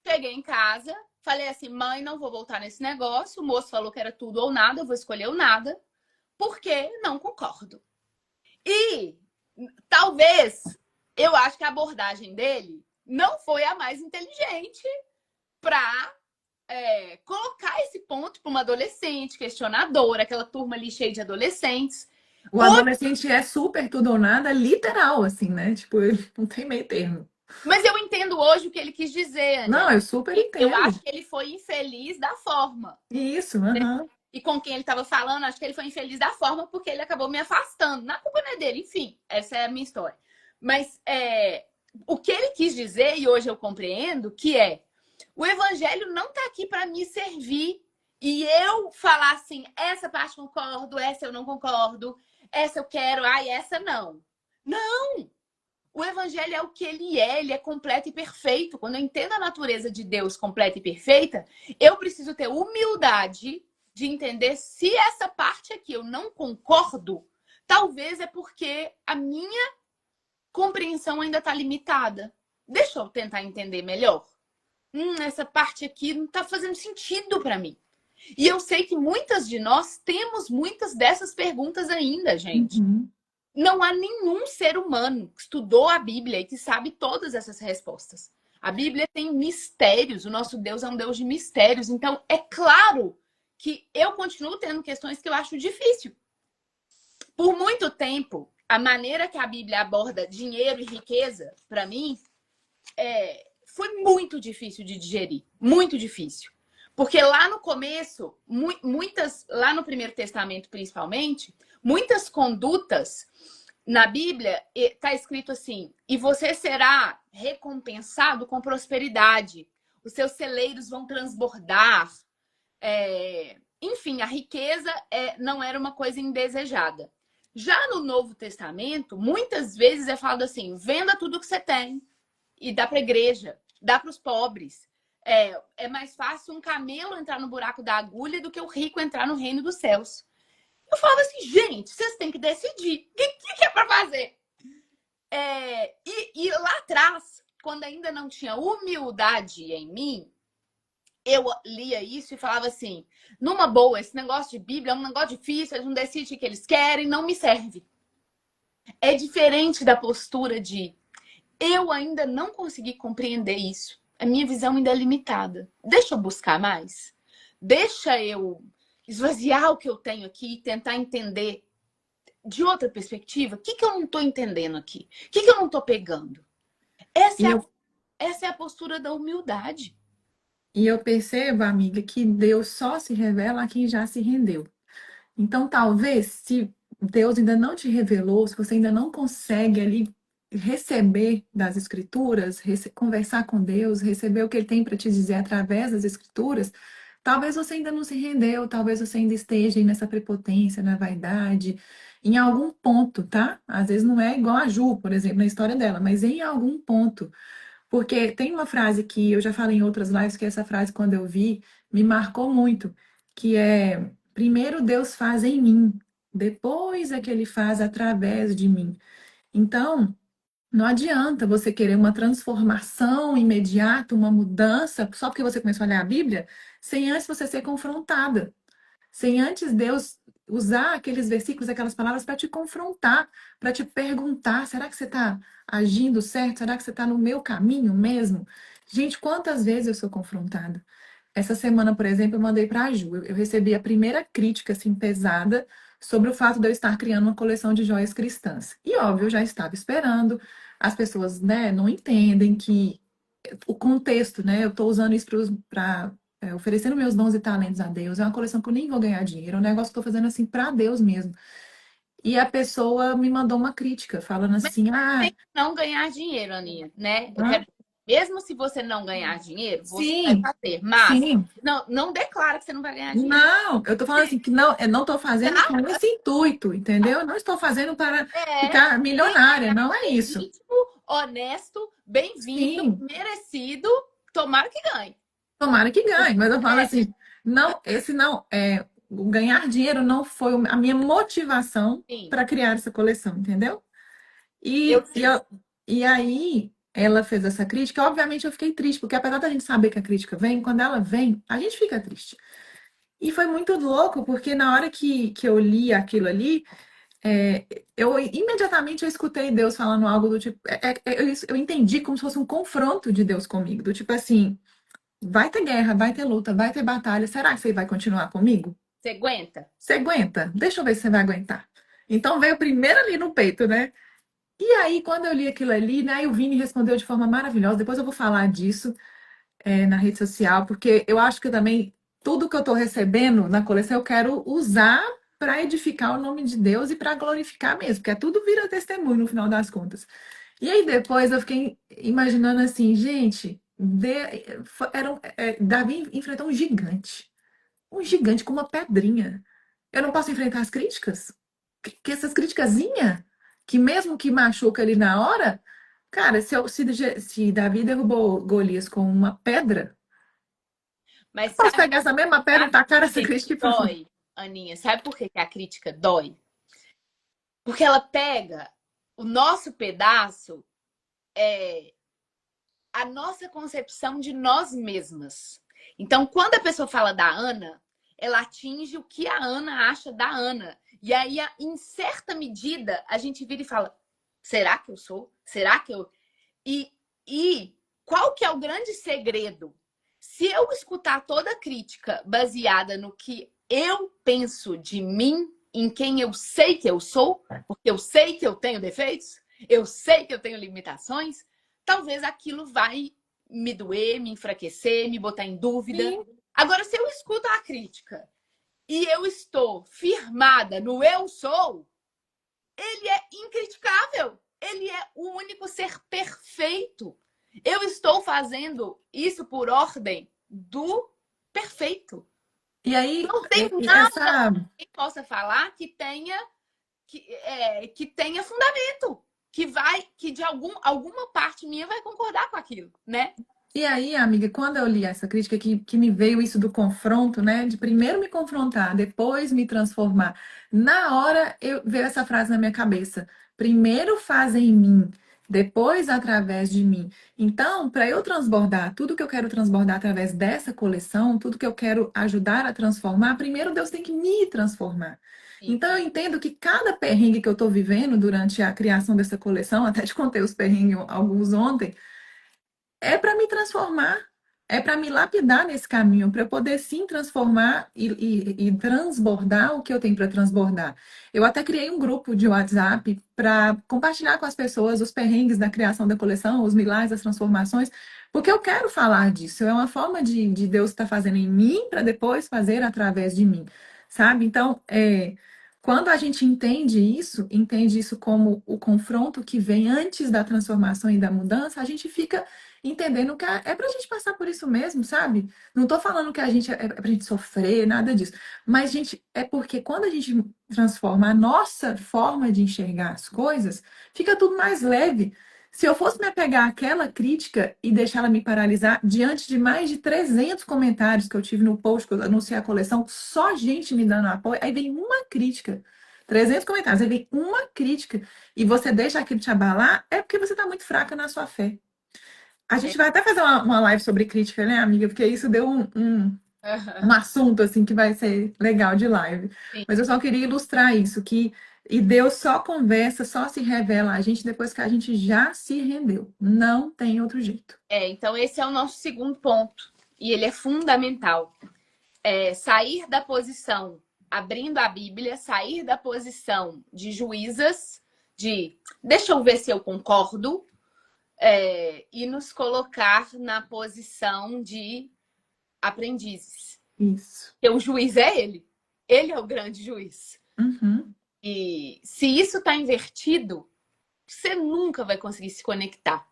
Cheguei em casa, falei assim, mãe, não vou voltar nesse negócio. O moço falou que era tudo ou nada, eu vou escolher o nada, porque não concordo. E talvez eu acho que a abordagem dele não foi a mais inteligente para colocar esse ponto para uma adolescente questionadora, aquela turma ali cheia de adolescentes. O adolescente é super tudo ou nada, literal, assim, né? Tipo, ele não tem meio termo. Mas eu entendo hoje o que ele quis dizer, Ania. Não, eu super Eu entendo. acho que ele foi infeliz da forma. Isso, aham. E com quem ele estava falando, acho que ele foi infeliz da forma porque ele acabou me afastando. Na culpa não é dele, enfim, essa é a minha história. Mas o que ele quis dizer, e hoje eu compreendo, que o evangelho não está aqui para me servir e eu falar assim, essa parte concordo, essa eu não concordo, essa eu quero, essa não. Não! O evangelho é o que ele é completo e perfeito. Quando eu entendo a natureza de Deus completa e perfeita, eu preciso ter humildade de entender se essa parte aqui eu não concordo, talvez é porque a minha compreensão ainda está limitada. Deixa eu tentar entender melhor. Essa parte aqui não está fazendo sentido para mim. E eu sei que muitas de nós temos muitas dessas perguntas ainda, gente. Uhum. Não há nenhum ser humano que estudou a Bíblia e que sabe todas essas respostas. A Bíblia tem mistérios, o nosso Deus é um Deus de mistérios. Então, é claro que eu continuo tendo questões que eu acho difícil. Por muito tempo, a maneira que a Bíblia aborda dinheiro e riqueza, para mim, foi muito difícil de digerir. Muito difícil. Porque lá no começo, lá no Primeiro Testamento principalmente, muitas condutas na Bíblia está escrito assim: e você será recompensado com prosperidade, os seus celeiros vão transbordar. Enfim, a riqueza não era uma coisa indesejada. Já no Novo Testamento, muitas vezes é falado assim: venda tudo que você tem e dá para a igreja, dá para os pobres. É mais fácil um camelo entrar no buraco da agulha do que o rico entrar no reino dos céus. Eu falava assim, gente, vocês têm que decidir. O que é para fazer? E lá atrás, quando ainda não tinha humildade em mim, eu lia isso e falava assim, numa boa, esse negócio de Bíblia é um negócio difícil, eles não decidem o que eles querem, não me serve. É diferente da postura de eu ainda não consegui compreender isso. A minha visão ainda é limitada. Deixa eu buscar mais. Deixa eu esvaziar o que eu tenho aqui e tentar entender de outra perspectiva. O que eu não estou entendendo aqui? O que eu não estou pegando? E eu, Essa é a postura da humildade. e eu percebo, amiga, que Deus só se revela a quem já se rendeu. Então, talvez, se Deus ainda não te revelou, se você ainda não consegue ali receber das Escrituras, conversar com Deus, receber o que Ele tem para te dizer através das Escrituras, talvez você ainda não se rendeu, talvez você ainda esteja aí nessa prepotência, na vaidade, em algum ponto, tá? Às vezes não é igual a Ju, por exemplo, na história dela, mas em algum ponto. Porque tem uma frase que eu já falei em outras lives, que essa frase, quando eu vi, me marcou muito, que é: primeiro Deus faz em mim, depois é que Ele faz através de mim. Então, não adianta você querer uma transformação imediata, uma mudança, só porque você começou a ler a Bíblia, sem antes você ser confrontada. Sem antes Deus usar aqueles versículos, aquelas palavras para te confrontar, para te perguntar: será que você está agindo certo? Será que você está no meu caminho mesmo? Gente, quantas vezes eu sou confrontada? Essa semana, por exemplo, eu mandei para a Ju. Eu recebi a primeira crítica assim, pesada sobre o fato de eu estar criando uma coleção de joias cristãs. E óbvio, eu já estava esperando. As pessoas, né, não entendem que o contexto, né? Eu estou usando isso para oferecendo meus dons e talentos a Deus. É uma coleção que eu nem vou ganhar dinheiro, é um negócio que eu estou fazendo assim para Deus mesmo. E a pessoa me mandou uma crítica, falando Mas assim: tem ah, que não ganhar dinheiro, Aninha, né? Eu hã? quero. Mesmo se você não ganhar dinheiro, você vai Sim, fazer. Mas sim. não declara que você não vai ganhar dinheiro. Não, eu estou falando assim que não, eu não estou fazendo Tá? com esse intuito, entendeu? Eu não estou fazendo para É ficar milionária, não é isso. legítimo, honesto, bem-vindo, Sim, merecido. Tomara que ganhe. tomara que ganhe, mas eu falo É, assim, não, esse não, o ganhar dinheiro não foi a minha motivação sim, para criar essa coleção, entendeu? eu E, e, sei. eu- e aí ela fez essa crítica, obviamente eu fiquei triste, porque apesar da gente saber que a crítica vem, quando ela vem, a gente fica triste. E foi muito louco, porque na hora que eu li aquilo ali, é, eu imediatamente eu escutei Deus falando algo do tipo, eu entendi como se fosse um confronto de Deus comigo, do tipo assim: vai ter guerra, vai ter luta, vai ter batalha, será que você vai continuar comigo? Você aguenta? Você aguenta? Deixa eu ver se você vai aguentar. Então veio primeiro ali no peito, né? E aí, quando eu li aquilo ali, né, o Vini respondeu de forma maravilhosa. Depois eu vou falar disso, na rede social, porque eu acho que também tudo que eu estou recebendo na coleção eu quero usar para edificar o nome de Deus e para glorificar mesmo, porque tudo vira testemunho no final das contas. E aí depois eu fiquei imaginando assim, gente, Davi enfrentou um gigante com uma pedrinha. Eu não posso enfrentar as críticas? Que essas criticazinhas, que mesmo que machuca ali na hora, cara, se Davi derrubou Golias com uma pedra, Mas eu posso pegar essa mesma pedra e sabe tacar por essa que crítica e falar: dói, Aninha? Sabe por que a crítica dói? Porque ela pega o nosso pedaço, a nossa concepção de nós mesmas. Então, quando a pessoa fala da Ana, ela atinge o que a Ana acha da Ana. E aí, em certa medida, a gente vira e fala: será que eu sou? Será que eu. E qual que é o grande segredo? Se eu escutar toda a crítica baseada no que eu penso de mim, em quem eu sei que eu sou, porque eu sei que eu tenho defeitos, eu sei que eu tenho limitações, talvez aquilo vai me doer, me enfraquecer, me botar em dúvida. Sim. Agora, se eu escuto a crítica e eu estou firmada no eu sou, ele é incriticável. Ele é o único ser perfeito. Eu estou fazendo isso por ordem do perfeito. E aí, Não tem nada essa. que possa falar que tenha fundamento, que de alguma parte minha vai concordar com aquilo, né? E aí, amiga, quando eu li essa crítica, que me veio isso do confronto, né? De primeiro me confrontar, depois me transformar. Na hora, veio essa frase na minha cabeça: primeiro faz em mim, depois através de mim. Então, para eu transbordar tudo que eu quero transbordar através dessa coleção, tudo que eu quero ajudar a transformar, primeiro Deus tem que me transformar. Sim. Então, eu entendo que cada perrengue que eu estou vivendo durante a criação dessa coleção, até te contei os perrengues alguns ontem, é para me transformar, é para me lapidar nesse caminho, para eu poder sim transformar e transbordar o que eu tenho para transbordar. Eu até criei um grupo de WhatsApp para compartilhar com as pessoas os perrengues da criação da coleção, os milagres, as transformações, porque eu quero falar disso. É uma forma de Deus estar fazendo em mim para depois fazer através de mim, sabe? Então, quando a gente entende isso como o confronto que vem antes da transformação e da mudança, a gente fica entendendo que é pra gente passar por isso mesmo, sabe? Não tô falando que a gente é pra gente sofrer, nada disso. Mas, gente, é porque quando a gente transforma a nossa forma de enxergar as coisas, fica tudo mais leve. Se eu fosse me apegar àquela crítica e deixar ela me paralisar diante de mais de 300 comentários que eu tive no post que eu anunciei a coleção, só gente me dando apoio, aí vem uma crítica. 300 comentários, aí vem uma crítica e você deixa aquilo te abalar, é porque você está muito fraca na sua fé. A É. gente vai até fazer uma live sobre crítica, né, amiga? Porque isso deu um assunto, assim, que vai ser legal de live. Sim. Mas eu só queria ilustrar isso, e Deus só conversa, só se revela a gente depois que a gente já se rendeu. Não tem outro jeito. Então esse é o nosso segundo ponto. E ele é fundamental. Sair da posição, abrindo a Bíblia, sair da posição de juízas, de deixa eu ver se eu concordo, e nos colocar na posição de aprendizes. Isso. Porque o juiz é ele. Ele é o grande juiz. Uhum. E se isso está invertido, você nunca vai conseguir se conectar.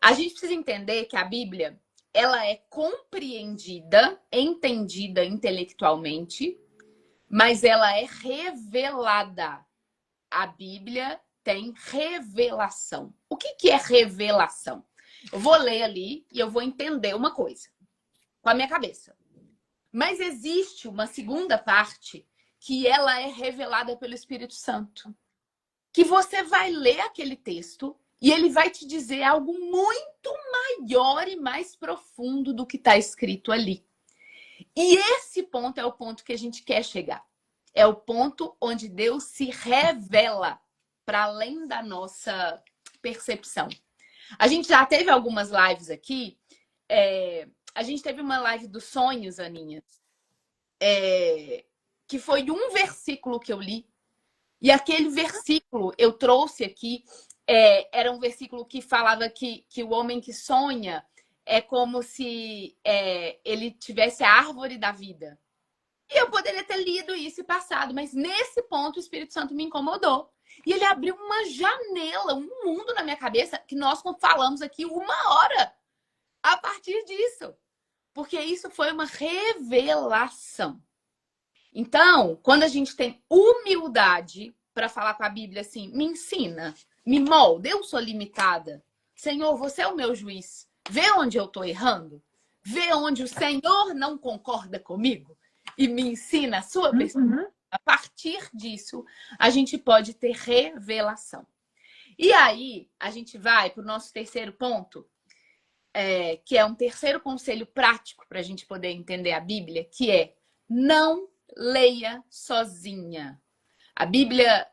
A gente precisa entender que a Bíblia, ela é compreendida, entendida intelectualmente, mas ela é revelada. A Bíblia tem revelação. O que é revelação? Eu vou ler ali e eu vou entender uma coisa com a minha cabeça. Mas existe uma segunda parte que ela é revelada pelo Espírito Santo. Que você vai ler aquele texto e ele vai te dizer algo muito maior e mais profundo do que está escrito ali. E esse ponto é o ponto que a gente quer chegar. É o ponto onde Deus se revela para além da nossa percepção. A gente já teve algumas lives aqui. A gente teve uma live dos sonhos, Aninha, que foi um versículo que eu li. E aquele versículo eu trouxe aqui, era um versículo que falava que o homem que sonha é como se ele tivesse a árvore da vida. E eu poderia ter lido isso e passado, mas nesse ponto o Espírito Santo me incomodou. E ele abriu uma janela, um mundo na minha cabeça, que nós falamos aqui 1 hora a partir disso. Porque isso foi uma revelação. Então, quando a gente tem humildade para falar com a Bíblia assim, me ensina, me molda, eu sou limitada. Senhor, você é o meu juiz. Vê onde eu estou errando. Vê onde o Senhor não concorda comigo e me ensina a sua perspectiva. Uhum. A partir disso, a gente pode ter revelação. E aí, a gente vai para o nosso terceiro ponto, que é um terceiro conselho prático para a gente poder entender a Bíblia, que é Não leia sozinha. A Bíblia,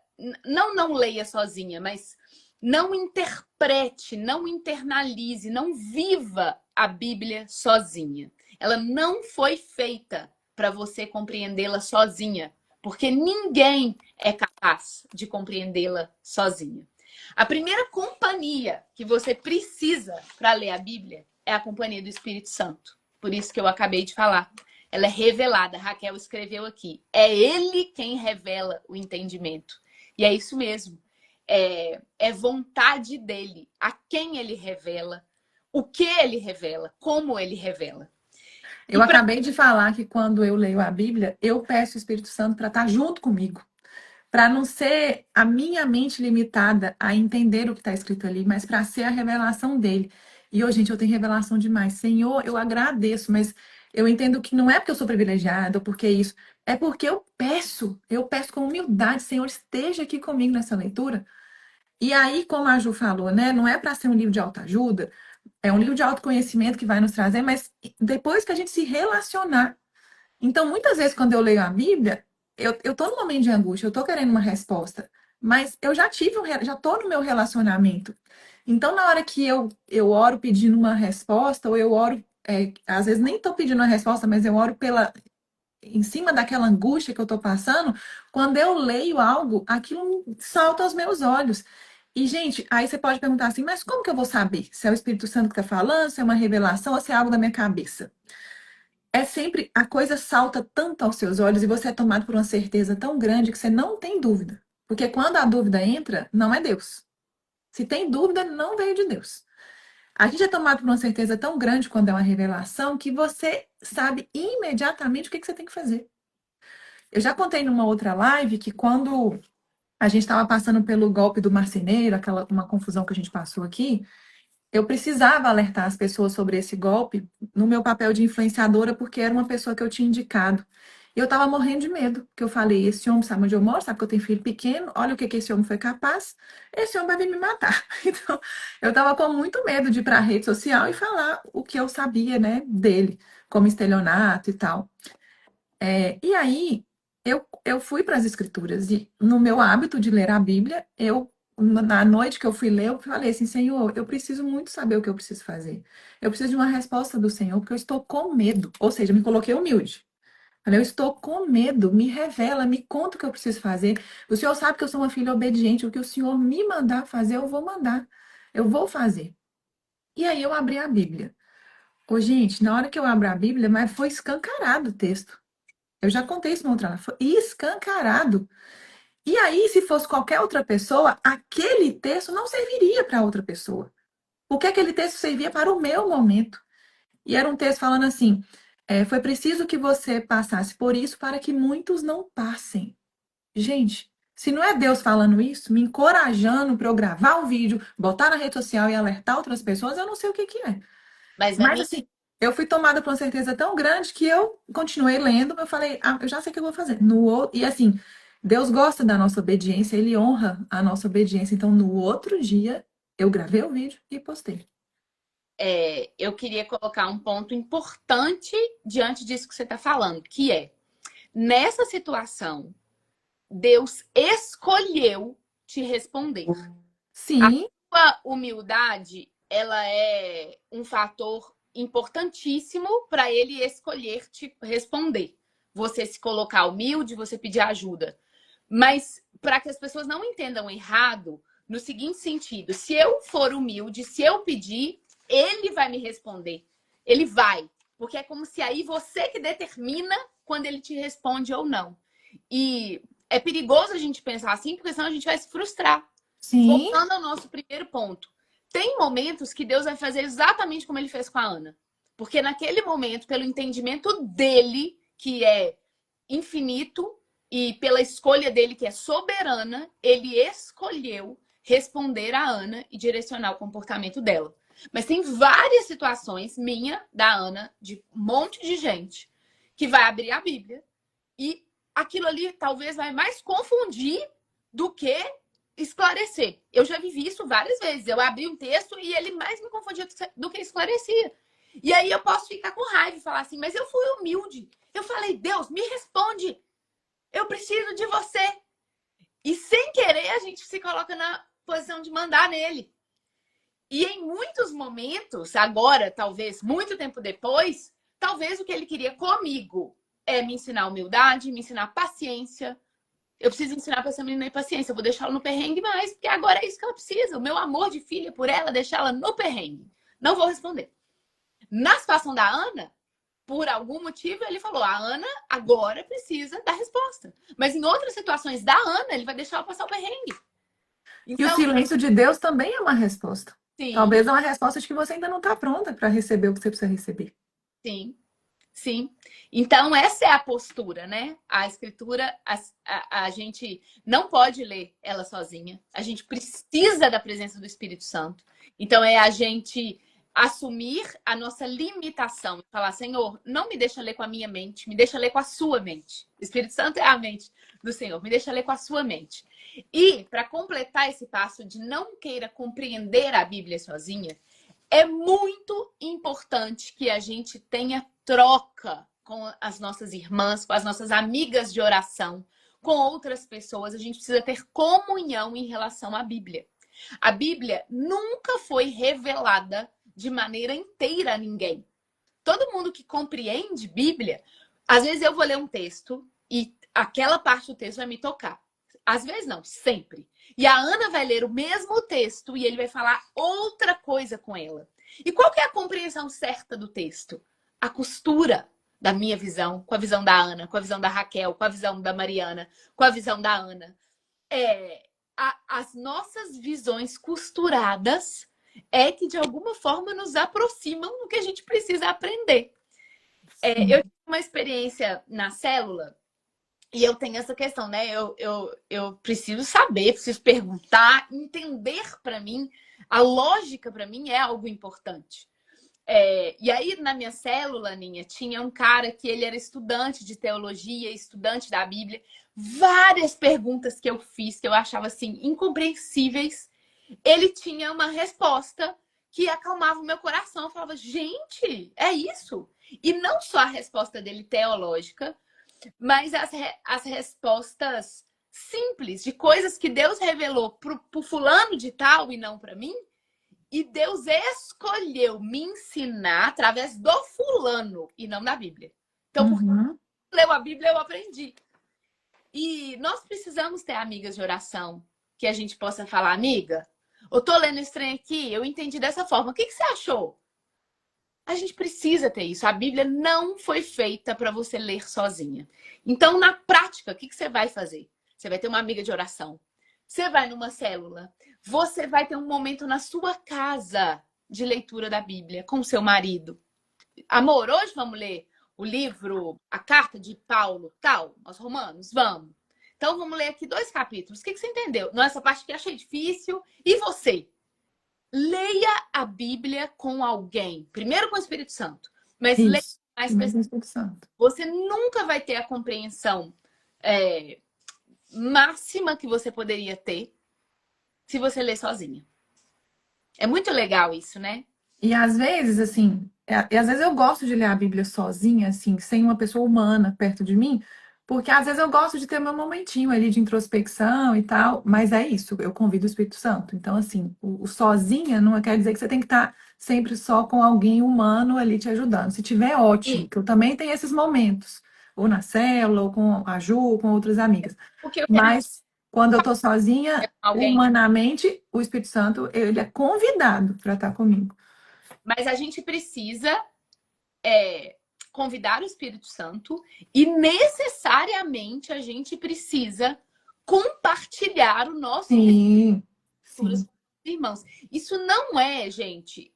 não leia sozinha, mas não interprete, não internalize, não viva a Bíblia sozinha. Ela não foi feita para você compreendê-la sozinha, porque ninguém é capaz de compreendê-la sozinha. A primeira companhia que você precisa para ler a Bíblia é a companhia do Espírito Santo. Por isso que eu acabei de falar. Ela é revelada. A Raquel escreveu aqui. É ele quem revela o entendimento. E é isso mesmo. É vontade dele. A quem ele revela, o que ele revela, como ele revela. Eu acabei de falar que quando eu leio a Bíblia, eu peço o Espírito Santo para estar junto comigo, para não ser a minha mente limitada a entender o que está escrito ali, mas para ser a revelação dele. E hoje, gente, eu tenho revelação demais. Senhor, eu agradeço, mas eu entendo que não é porque eu sou privilegiada ou porque isso, é porque eu peço com humildade, Senhor, esteja aqui comigo nessa leitura. E aí, como a Ju falou, né, não é para ser um livro de autoajuda, é um livro de autoconhecimento que vai nos trazer, mas depois que a gente se relacionar. Então, muitas vezes, quando eu leio a Bíblia, eu tô num momento de angústia, eu tô querendo uma resposta, mas eu já tive já tô no meu relacionamento. Então, na hora que eu oro pedindo uma resposta, ou eu oro, às vezes nem tô pedindo uma resposta, mas eu oro em cima daquela angústia que eu tô passando, quando eu leio algo, aquilo salta aos meus olhos. E, gente, aí você pode perguntar assim, mas como que eu vou saber se é o Espírito Santo que está falando, se é uma revelação ou se é algo da minha cabeça? É sempre, a coisa salta tanto aos seus olhos e você é tomado por uma certeza tão grande que você não tem dúvida. Porque quando a dúvida entra, não é Deus. Se tem dúvida, não veio de Deus. A gente é tomado por uma certeza tão grande quando é uma revelação que você sabe imediatamente o que você tem que fazer. Eu já contei numa outra live que quando a gente estava passando pelo golpe do marceneiro, aquela uma confusão que a gente passou aqui, eu precisava alertar as pessoas sobre esse golpe no meu papel de influenciadora, porque era uma pessoa que eu tinha indicado. E eu estava morrendo de medo, porque eu falei, esse homem sabe onde eu moro, sabe que eu tenho filho pequeno, olha o que que esse homem foi capaz, esse homem vai vir me matar. Então, eu estava com muito medo de ir para a rede social e falar o que eu sabia, né, dele, como estelionato e tal. E aí, eu fui para as escrituras e no meu hábito de ler a Bíblia, na noite que eu fui ler, eu falei assim, Senhor, eu preciso muito saber o que eu preciso fazer. Eu preciso de uma resposta do Senhor, porque eu estou com medo. Ou seja, me coloquei humilde. Falei, eu estou com medo, me revela, me conta o que eu preciso fazer. O Senhor sabe que eu sou uma filha obediente, o que o Senhor me mandar fazer, eu vou mandar. Eu vou fazer. E aí eu abri a Bíblia. Ô, gente, na hora que eu abro a Bíblia, mas foi escancarado o texto. Eu já contei isso uma outra live. Foi escancarado. E aí, se fosse qualquer outra pessoa, aquele texto não serviria para outra pessoa. Porque aquele texto servia para o meu momento. E era um texto falando assim: foi preciso que você passasse por isso para que muitos não passem. Gente, se não é Deus falando isso, me encorajando para eu gravar um vídeo, botar na rede social e alertar outras pessoas, eu não sei o que que é. Mas a Mas minha assim, eu fui tomada por uma certeza tão grande que eu continuei lendo, eu falei, eu já sei o que eu vou fazer. E assim, Deus gosta da nossa obediência, Ele honra a nossa obediência. Então, no outro dia, eu gravei o vídeo e postei. eu queria colocar um ponto importante diante disso que você está falando, que é, nessa situação, Deus escolheu te responder. A Sim, sua humildade, ela é um fator importantíssimo para ele escolher te responder. Você se colocar humilde, você pedir ajuda. Mas para que as pessoas não entendam errado, no seguinte sentido, se eu for humilde, se eu pedir, ele vai me responder. Ele vai. Porque é como se aí você que determina quando ele te responde ou não. E é perigoso a gente pensar assim, porque senão a gente vai se frustrar. sim, Voltando ao nosso primeiro ponto. Tem momentos que Deus vai fazer exatamente como ele fez com a Ana. Porque naquele momento, pelo entendimento dele, que é infinito, e pela escolha dele, que é soberana, ele escolheu responder a Ana e direcionar o comportamento dela. Mas tem várias situações, minha, da Ana, de um monte de gente, que vai abrir a Bíblia e aquilo ali talvez vai mais confundir do que esclarecer. Eu já vivi isso várias vezes. Eu abri um texto e ele mais me confundia do que esclarecia. E aí eu posso ficar com raiva e falar assim, mas eu fui humilde. Eu falei, Deus, me responde. Eu preciso de você. E sem querer, a gente se coloca na posição de mandar nele. E em muitos momentos, agora, talvez, muito tempo depois, talvez o que ele queria comigo é me ensinar humildade, me ensinar paciência. Eu preciso ensinar para essa menina paciência. Eu vou deixar ela no perrengue mais, porque agora é isso que ela precisa. O meu amor de filha por ela, deixar ela no perrengue. Não vou responder. Na situação da Ana, por algum motivo, ele falou: a Ana agora precisa da resposta. Mas em outras situações da Ana, ele vai deixar ela passar o perrengue. E o Então, silêncio de Deus também é uma resposta. sim, Talvez é uma resposta de que você ainda não está pronta para receber o que você precisa receber. sim. Sim. Então, essa é a postura, né? A escritura, a gente não pode ler ela sozinha. A gente precisa da presença do Espírito Santo. Então, é a gente assumir a nossa limitação. Falar, Senhor, não me deixa ler com a minha mente, me deixa ler com a sua mente. O Espírito Santo é a mente do Senhor, me deixa ler com a sua mente. E, para completar esse passo de não queira compreender a Bíblia sozinha, é muito importante que a gente tenha troca com as nossas irmãs, com as nossas amigas de oração, com outras pessoas. A gente precisa ter comunhão em relação à Bíblia. A Bíblia nunca foi revelada de maneira inteira a ninguém. Todo mundo que compreende Bíblia, às vezes eu vou ler um texto e aquela parte do texto vai me tocar. Às vezes não, sempre. E a Ana vai ler o mesmo texto e ele vai falar outra coisa com ela. E qual que é a compreensão certa do texto? A costura da minha visão com a visão da Ana, com a visão da Raquel, com a visão da Mariana, com a visão da Ana. As nossas visões costuradas é que de alguma forma nos aproximam do que a gente precisa aprender. Eu tive uma experiência na célula. E eu tenho essa questão, né? Eu preciso saber, preciso perguntar, entender para mim. A lógica para mim é algo importante. E aí, na minha célula, Aninha, tinha um cara que ele era estudante de teologia, estudante da Bíblia. Várias perguntas que eu fiz, que eu achava, assim, incompreensíveis. Ele tinha uma resposta que acalmava o meu coração. Eu falava, gente, é isso? E não só a resposta dele teológica, mas as respostas simples de coisas que Deus revelou pro fulano de tal e não para mim. E Deus escolheu me ensinar através do fulano e não da Bíblia. Então, porque Uhum. leu a Bíblia, eu aprendi. E nós precisamos ter amigas de oração que a gente possa falar, amiga, eu tô lendo esse trem aqui, eu entendi dessa forma. O que você achou? A gente precisa ter isso. A Bíblia não foi feita para você ler sozinha. Então, na prática, o que você vai fazer? Você vai ter uma amiga de oração. Você vai numa célula. Você vai ter um momento na sua casa de leitura da Bíblia com seu marido. Amor, hoje vamos ler o livro, a carta de Paulo, tal, aos Romanos? Vamos. Então, vamos ler aqui 2 capítulos. O que você entendeu? Não, essa parte que eu achei difícil. E você? Leia a Bíblia com alguém. Primeiro com o Espírito Santo. Mas leia Isso. com mais Primeiro pessoas. com o Espírito Santo. Você nunca vai ter a compreensão máxima que você poderia ter se você ler sozinha. É muito legal isso, né? E às vezes, assim, e às vezes eu gosto de ler a Bíblia sozinha, assim, sem uma pessoa humana perto de mim, porque às vezes eu gosto de ter meu momentinho ali de introspecção e tal, mas é isso, eu convido o Espírito Santo. Então, assim, o sozinha não quer dizer que você tem que estar sempre só com alguém humano ali te ajudando. Se tiver, ótimo, E que eu também tenho esses momentos, ou na célula, ou com a Ju, ou com outras amigas. o que eu quero Mas quando eu tô é sozinha, com alguém. humanamente, o Espírito Santo, ele é convidado para estar comigo. Mas a gente precisa convidar o Espírito Santo e necessariamente a gente precisa compartilhar o nosso Sim, com os sim. irmãos. Isso não é, gente,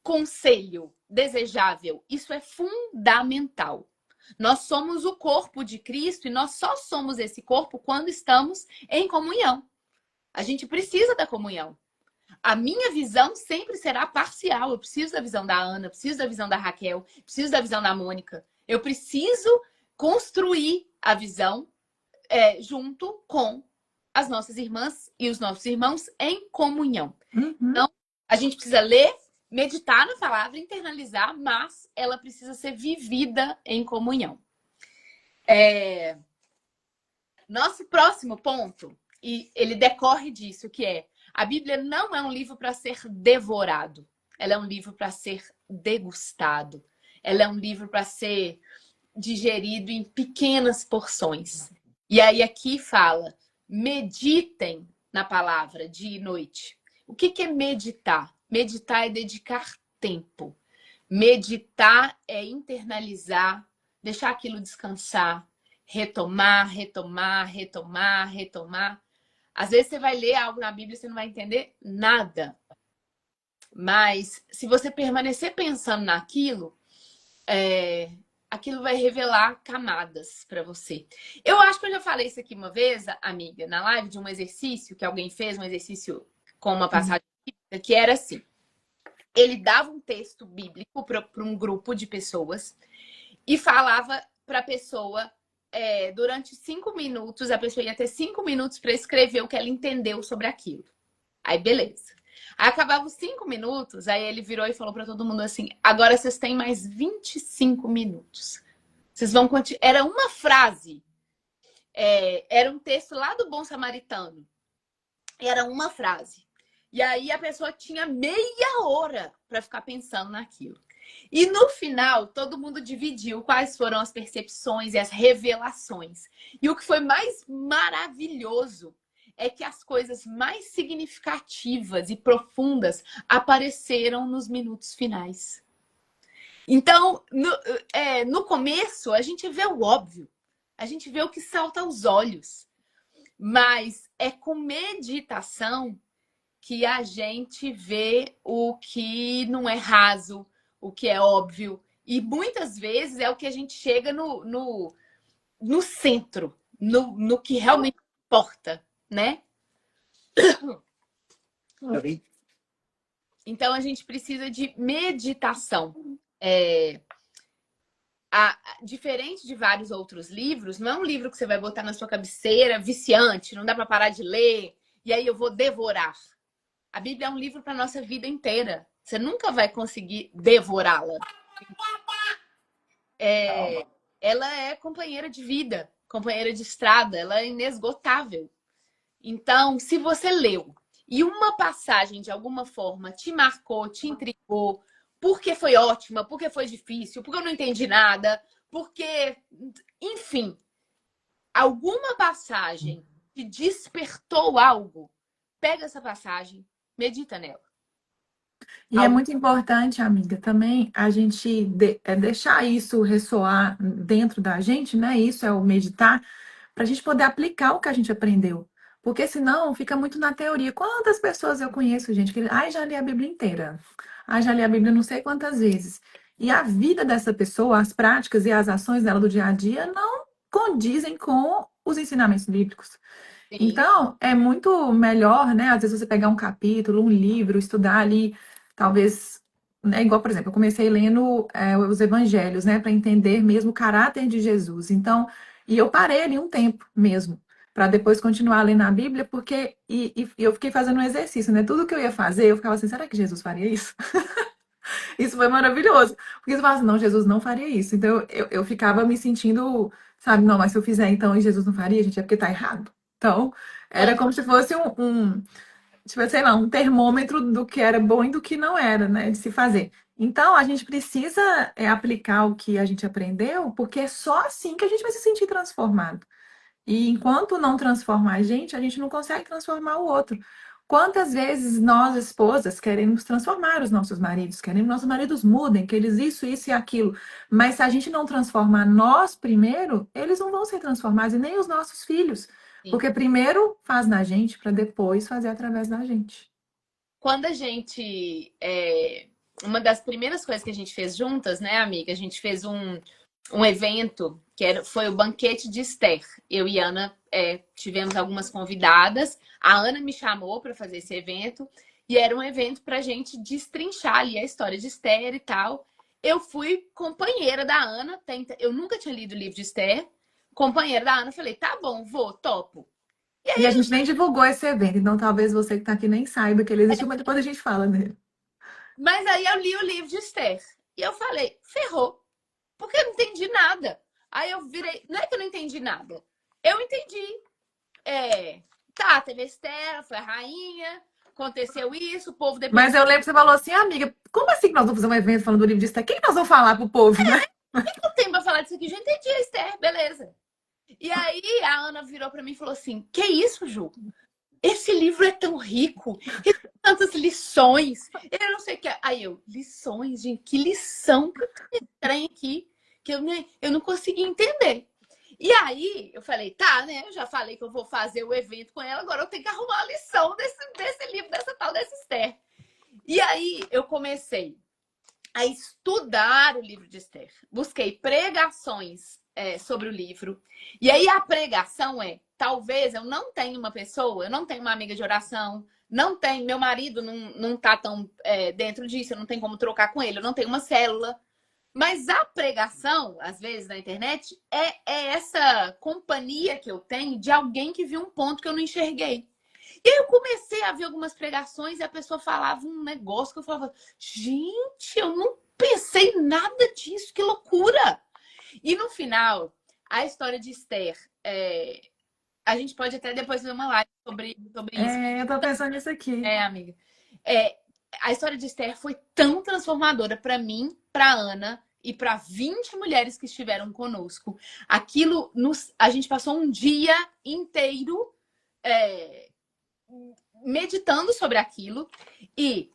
conselho desejável. Isso é fundamental. Nós somos o corpo de Cristo e nós só somos esse corpo quando estamos em comunhão. A gente precisa da comunhão. A minha visão sempre será parcial. Eu preciso da visão da Ana, eu preciso da visão da Raquel, eu preciso da visão da Mônica. Eu preciso construir a visão junto com as nossas irmãs e os nossos irmãos em comunhão. Uhum. Então, a gente precisa ler meditar na palavra, internalizar, mas ela precisa ser vivida em comunhão. Nosso próximo ponto, e ele decorre disso, que é: a Bíblia não é um livro para ser devorado, ela é um livro para ser degustado, ela é um livro para ser digerido em pequenas porções. E aí aqui fala: meditem na palavra dia e noite. O que é meditar? Meditar é dedicar tempo. Meditar é internalizar, deixar aquilo descansar, retomar, retomar, retomar, retomar. Às vezes você vai ler algo na Bíblia e você não vai entender nada. Mas se você permanecer pensando naquilo, aquilo vai revelar camadas para você. Eu acho que eu já falei isso aqui uma vez, amiga, na live de um exercício que alguém fez, um exercício com uma passagem bíblica, que era assim: ele dava um texto bíblico para um grupo de pessoas e falava para a pessoa, durante 5 minutos, a pessoa ia ter 5 minutos para escrever o que ela entendeu sobre aquilo. Aí, beleza. Aí acabava os 5 minutos, aí ele virou e falou para todo mundo assim: agora vocês têm mais 25 minutos. Vocês vão continuar. Era uma frase. Era um texto lá do Bom Samaritano. Era uma frase. E aí a pessoa tinha meia hora para ficar pensando naquilo. E no final, todo mundo dividiu quais foram as percepções e as revelações. E o que foi mais maravilhoso é que as coisas mais significativas e profundas apareceram nos minutos finais. Então, no começo, a gente vê o óbvio, a gente vê o que salta aos olhos, mas é com meditação que a gente vê o que não é raso, o que é óbvio. E muitas vezes é o que a gente chega no centro, no que realmente importa, né? Então a gente precisa de meditação. Diferente de vários outros livros, não é um livro que você vai botar na sua cabeceira, viciante, não dá para parar de ler, e aí eu vou devorar. A Bíblia é um livro para a nossa vida inteira. Você nunca vai conseguir devorá-la. Ela é companheira de vida, companheira de estrada, ela é inesgotável. Então, se você leu e uma passagem de alguma forma te marcou, te intrigou, porque foi ótima, porque foi difícil, porque eu não entendi nada, porque, enfim, alguma passagem te despertou algo, pega essa passagem, medita nela. E é muito importante, amiga, também a gente deixar isso ressoar dentro da gente, né? Isso é o meditar, para a gente poder aplicar o que a gente aprendeu. Porque senão fica muito na teoria. Quantas pessoas eu conheço, gente, que já li a Bíblia inteira. Já li a Bíblia não sei quantas vezes. E a vida dessa pessoa, as práticas e as ações dela do dia a dia não condizem com os ensinamentos bíblicos. Sim. Então, é muito melhor, né? Às vezes você pegar um capítulo, um livro, estudar ali, talvez, né? Igual, por exemplo, eu comecei lendo os evangelhos, né? Para entender mesmo o caráter de Jesus. Então, e eu parei ali um tempo mesmo, para depois continuar lendo a Bíblia, porque e eu fiquei fazendo um exercício, né? Tudo que eu ia fazer, eu ficava assim, será que Jesus faria isso? Isso foi maravilhoso. Porque você fala assim, não, Jesus não faria isso. Então, eu ficava me sentindo, sabe, não, mas se eu fizer então e Jesus não faria, gente, é porque tá errado. Então, era como se fosse tipo, sei lá, um termômetro do que era bom e do que não era, né, de se fazer. Então, a gente precisa aplicar o que a gente aprendeu, porque é só assim que a gente vai se sentir transformado. E enquanto não transforma a gente não consegue transformar o outro. Quantas vezes nós, esposas, queremos transformar os nossos maridos, queremos que nossos maridos mudem, que eles isso e aquilo. Mas se a gente não transformar nós primeiro, eles não vão ser transformados, e nem os nossos filhos. Sim. Porque primeiro faz na gente, para depois fazer através da gente. Quando a gente. Uma das primeiras coisas que a gente fez juntas, né, amiga? A gente fez um evento foi o Banquete de Esther. Eu e Ana tivemos algumas convidadas. A Ana me chamou para fazer esse evento. E era um evento para a gente destrinchar ali a história de Esther e tal. Eu fui companheira da Ana. Eu nunca tinha lido o livro de Esther. Companheira da Ana. Falei, tá bom, vou, topo. E a gente nem divulgou esse evento, então talvez você que está aqui nem saiba que ele existiu, mas depois a gente fala nele. Mas aí eu li o livro de Esther. E eu falei, ferrou. Porque eu não entendi nada. Aí eu virei. Não é que eu não entendi nada. Eu entendi. Tá, teve Esther, foi a rainha, aconteceu isso, o povo depois. Mas eu lembro que você falou assim, amiga, como assim que nós vamos fazer um evento falando do livro de Esther? O que que nós vamos falar pro povo, né? Não tem pra falar disso aqui, já entendi a Esther, beleza. E aí a Ana virou pra mim e falou assim: Que isso, Ju? Esse livro é tão rico, ele tem tantas lições. Eu não sei o que. Aí eu, lições, gente, que lição que tem aqui, que eu não consegui entender. E aí eu falei, tá, né? Eu já falei que eu vou fazer o evento com ela, agora eu tenho que arrumar a lição desse livro, dessa tal dessa Esther. E aí eu comecei a estudar o livro de Esther. Busquei pregações sobre o livro. E aí a pregação talvez eu não tenha uma pessoa, eu não tenho uma amiga de oração, não tenho, meu marido não tá tão dentro disso, eu não tenho como trocar com ele, eu não tenho uma célula. Mas a pregação, às vezes, na internet, é essa companhia que eu tenho de alguém que viu um ponto que eu não enxerguei. E aí eu comecei a ver algumas pregações e a pessoa falava um negócio que eu falava, gente, eu não pensei nada disso, que loucura! E no final, a história de Esther, a gente pode até depois ver uma live sobre isso. Eu tô pensando nisso aqui. Amiga. A história de Esther foi tão transformadora para mim, para Ana e para 20 mulheres que estiveram conosco. A gente passou um dia inteiro meditando sobre aquilo e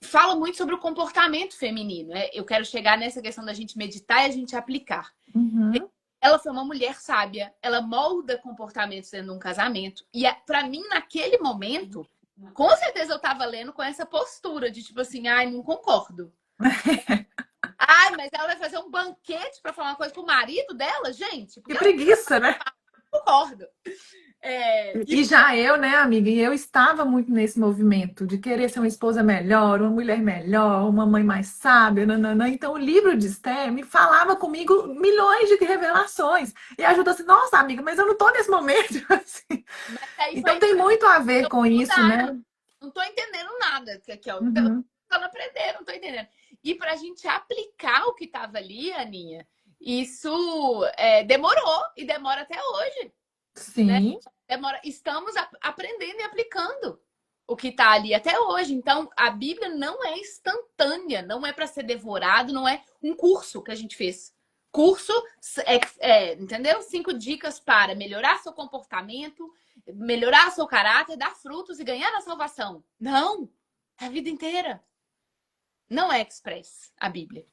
fala muito sobre o comportamento feminino. Eu quero chegar nessa questão da gente meditar e a gente aplicar. Uhum. Ela foi uma mulher sábia, ela molda comportamentos dentro de um casamento. E para mim, naquele momento, com certeza eu tava lendo com essa postura de tipo assim, ai, não concordo. Ai, mas ela vai fazer um banquete para falar uma coisa pro marido dela, gente? Que preguiça, né? Eu concordo. E já eu, né, amiga, e eu estava muito nesse movimento de querer ser uma esposa melhor, uma mulher melhor, uma mãe mais sábia, nananã. Então, o livro de Esther me falava comigo milhões de revelações. E ajuda assim, nossa, amiga, mas eu não tô nesse momento. Assim. Então, tem muito a ver com isso, né? Não tô entendendo nada. Aqui, ó. Uhum. Tô aprendendo, não tô entendendo. E pra gente aplicar o que tava ali, Aninha, isso demorou e demora até hoje. Né? Sim. Estamos aprendendo e aplicando o que está ali até hoje. Então, a Bíblia não é instantânea, não é para ser devorado, não é um curso que a gente fez. Curso, entendeu? 5 dicas para melhorar seu comportamento, melhorar seu caráter, dar frutos e ganhar a salvação. Não, é a vida inteira. Não é express a Bíblia.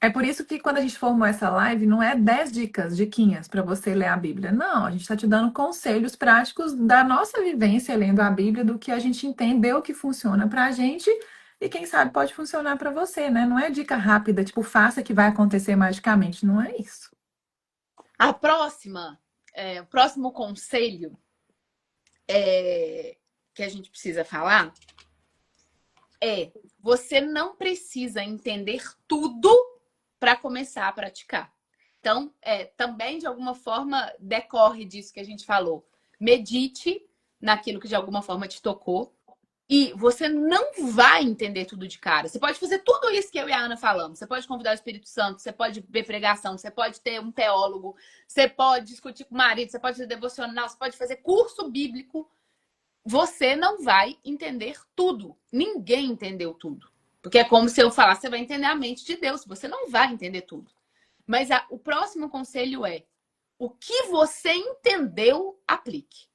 É por isso que quando a gente formou essa live, não é 10 dicas, diquinhas para você ler a Bíblia. Não, a gente está te dando conselhos práticos da nossa vivência lendo a Bíblia, do que a gente entendeu que funciona para a gente e quem sabe pode funcionar para você, né? Não é dica rápida, tipo, faça que vai acontecer magicamente. Não é isso. A próxima, o próximo conselho que a gente precisa falar você não precisa entender tudo para começar a praticar. Então, também, de alguma forma, decorre disso que a gente falou. Medite naquilo que de alguma forma te tocou. E você não vai entender tudo de cara. Você pode fazer tudo isso que eu e a Ana falamos. Você pode convidar o Espírito Santo, você pode ver pregação, você pode ter um teólogo, você pode discutir com o marido, você pode fazer devocional, você pode fazer curso bíblico. Você não vai entender tudo. Ninguém entendeu tudo. Porque é como se eu falasse, você vai entender a mente de Deus. Você não vai entender tudo. Mas o próximo conselho é: o que você entendeu, aplique.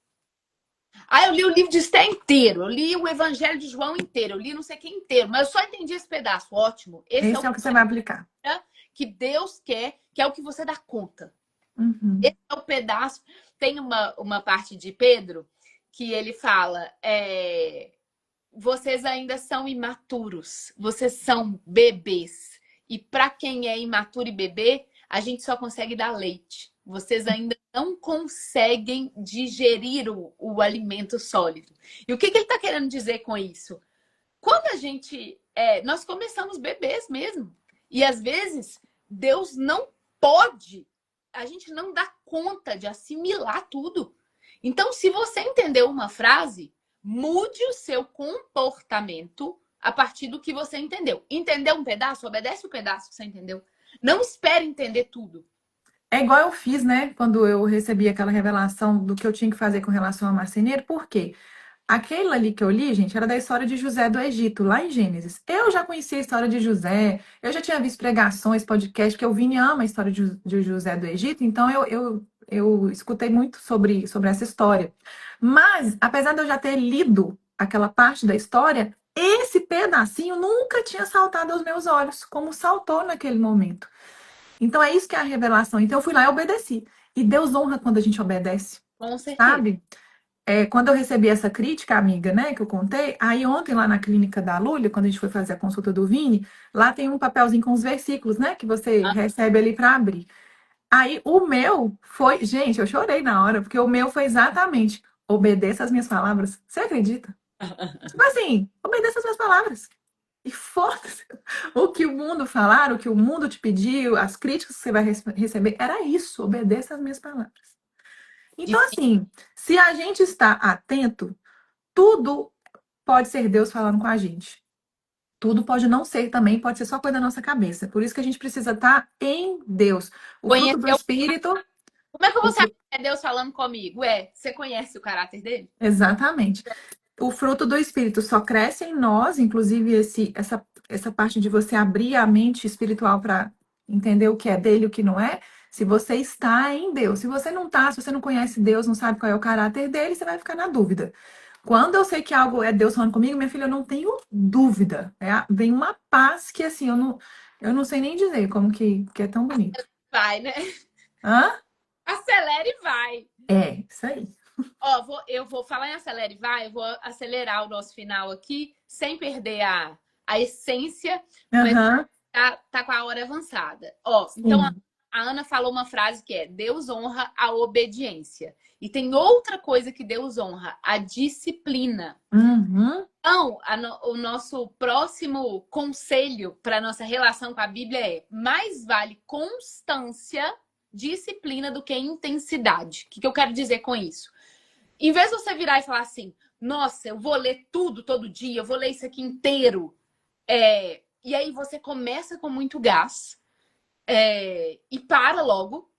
Eu li o livro de Esté inteiro, eu li o Evangelho de João inteiro, eu li não sei quem inteiro, mas eu só entendi esse pedaço. Ótimo. Esse é o que você vai aplicar. Que Deus quer, que é o que você dá conta. Uhum. Esse é o pedaço. Tem uma parte de Pedro que ele fala: vocês ainda são imaturos, vocês são bebês. E para quem é imaturo e bebê, a gente só consegue dar leite. Vocês ainda não conseguem digerir o alimento sólido. E o que ele está querendo dizer com isso? Quando a gente... nós começamos bebês mesmo. E às vezes, Deus não pode. A gente não dá conta de assimilar tudo. Então, se você entendeu uma frase, mude o seu comportamento a partir do que você entendeu. Entendeu um pedaço? Obedece o pedaço que você entendeu. Não espere entender tudo. É igual eu fiz, né? Quando eu recebi aquela revelação do que eu tinha que fazer com relação ao marceneiro. Por quê? Aquele ali que eu li, gente, era da história de José do Egito, lá em Gênesis. Eu já conhecia a história de José, eu já tinha visto pregações, podcast, porque o Vini ama a história de José do Egito, então eu escutei muito sobre essa história. Mas, apesar de eu já ter lido aquela parte da história, esse pedacinho nunca tinha saltado aos meus olhos, como saltou naquele momento. Então, é isso que é a revelação. Então, eu fui lá e obedeci. E Deus honra quando a gente obedece, Com certeza. sabe? Quando eu recebi essa crítica, amiga, né, que eu contei, aí ontem lá na clínica da Lúlia, quando a gente foi fazer a consulta do Vini, lá tem um papelzinho com os versículos, né, que você Ah, recebe ali para abrir. Aí o meu foi, gente, eu chorei na hora, porque o meu foi exatamente, obedeça as minhas palavras. Você acredita? Tipo assim, obedeça as minhas palavras. E foda-se o que o mundo falar, o que o mundo te pediu, as críticas que você vai receber, era isso, obedeça as minhas palavras. Então, difícil. assim, se a gente está atento, tudo pode ser Deus falando com a gente. Tudo pode não ser também, pode ser só coisa da nossa cabeça. Por isso que a gente precisa estar em Deus. O fruto do Conheceu. Espírito, Como é que eu o vou saber fru- que é Deus falando comigo? Você conhece o caráter dele? exatamente. O fruto do Espírito só cresce em nós, inclusive essa parte de você abrir a mente espiritual para entender o que é dele e o que não é, se você está em Deus. Se você não está, se você não conhece Deus, não sabe qual é o caráter dele, você vai ficar na dúvida. Quando eu sei que algo é Deus falando comigo, minha filha, eu não tenho dúvida. Vem uma paz que assim, eu não sei nem dizer como que é tão bonito. Vai, né? Hã? Acelera e vai. É, isso aí. Ó, eu vou falar em acelera e vai, eu vou acelerar o nosso final aqui, sem perder a essência, mas Aham, tá com a hora avançada. Ó, então sim. a Ana falou uma frase que é: Deus honra a obediência. E tem outra coisa que Deus honra, a disciplina. Uhum. Então, o nosso próximo conselho para a nossa relação com a Bíblia é: mais vale constância, disciplina do que intensidade. O que eu quero dizer com isso? Em vez de você virar e falar assim, nossa, eu vou ler tudo todo dia, eu vou ler isso aqui inteiro. E aí você começa com muito gás e para logo,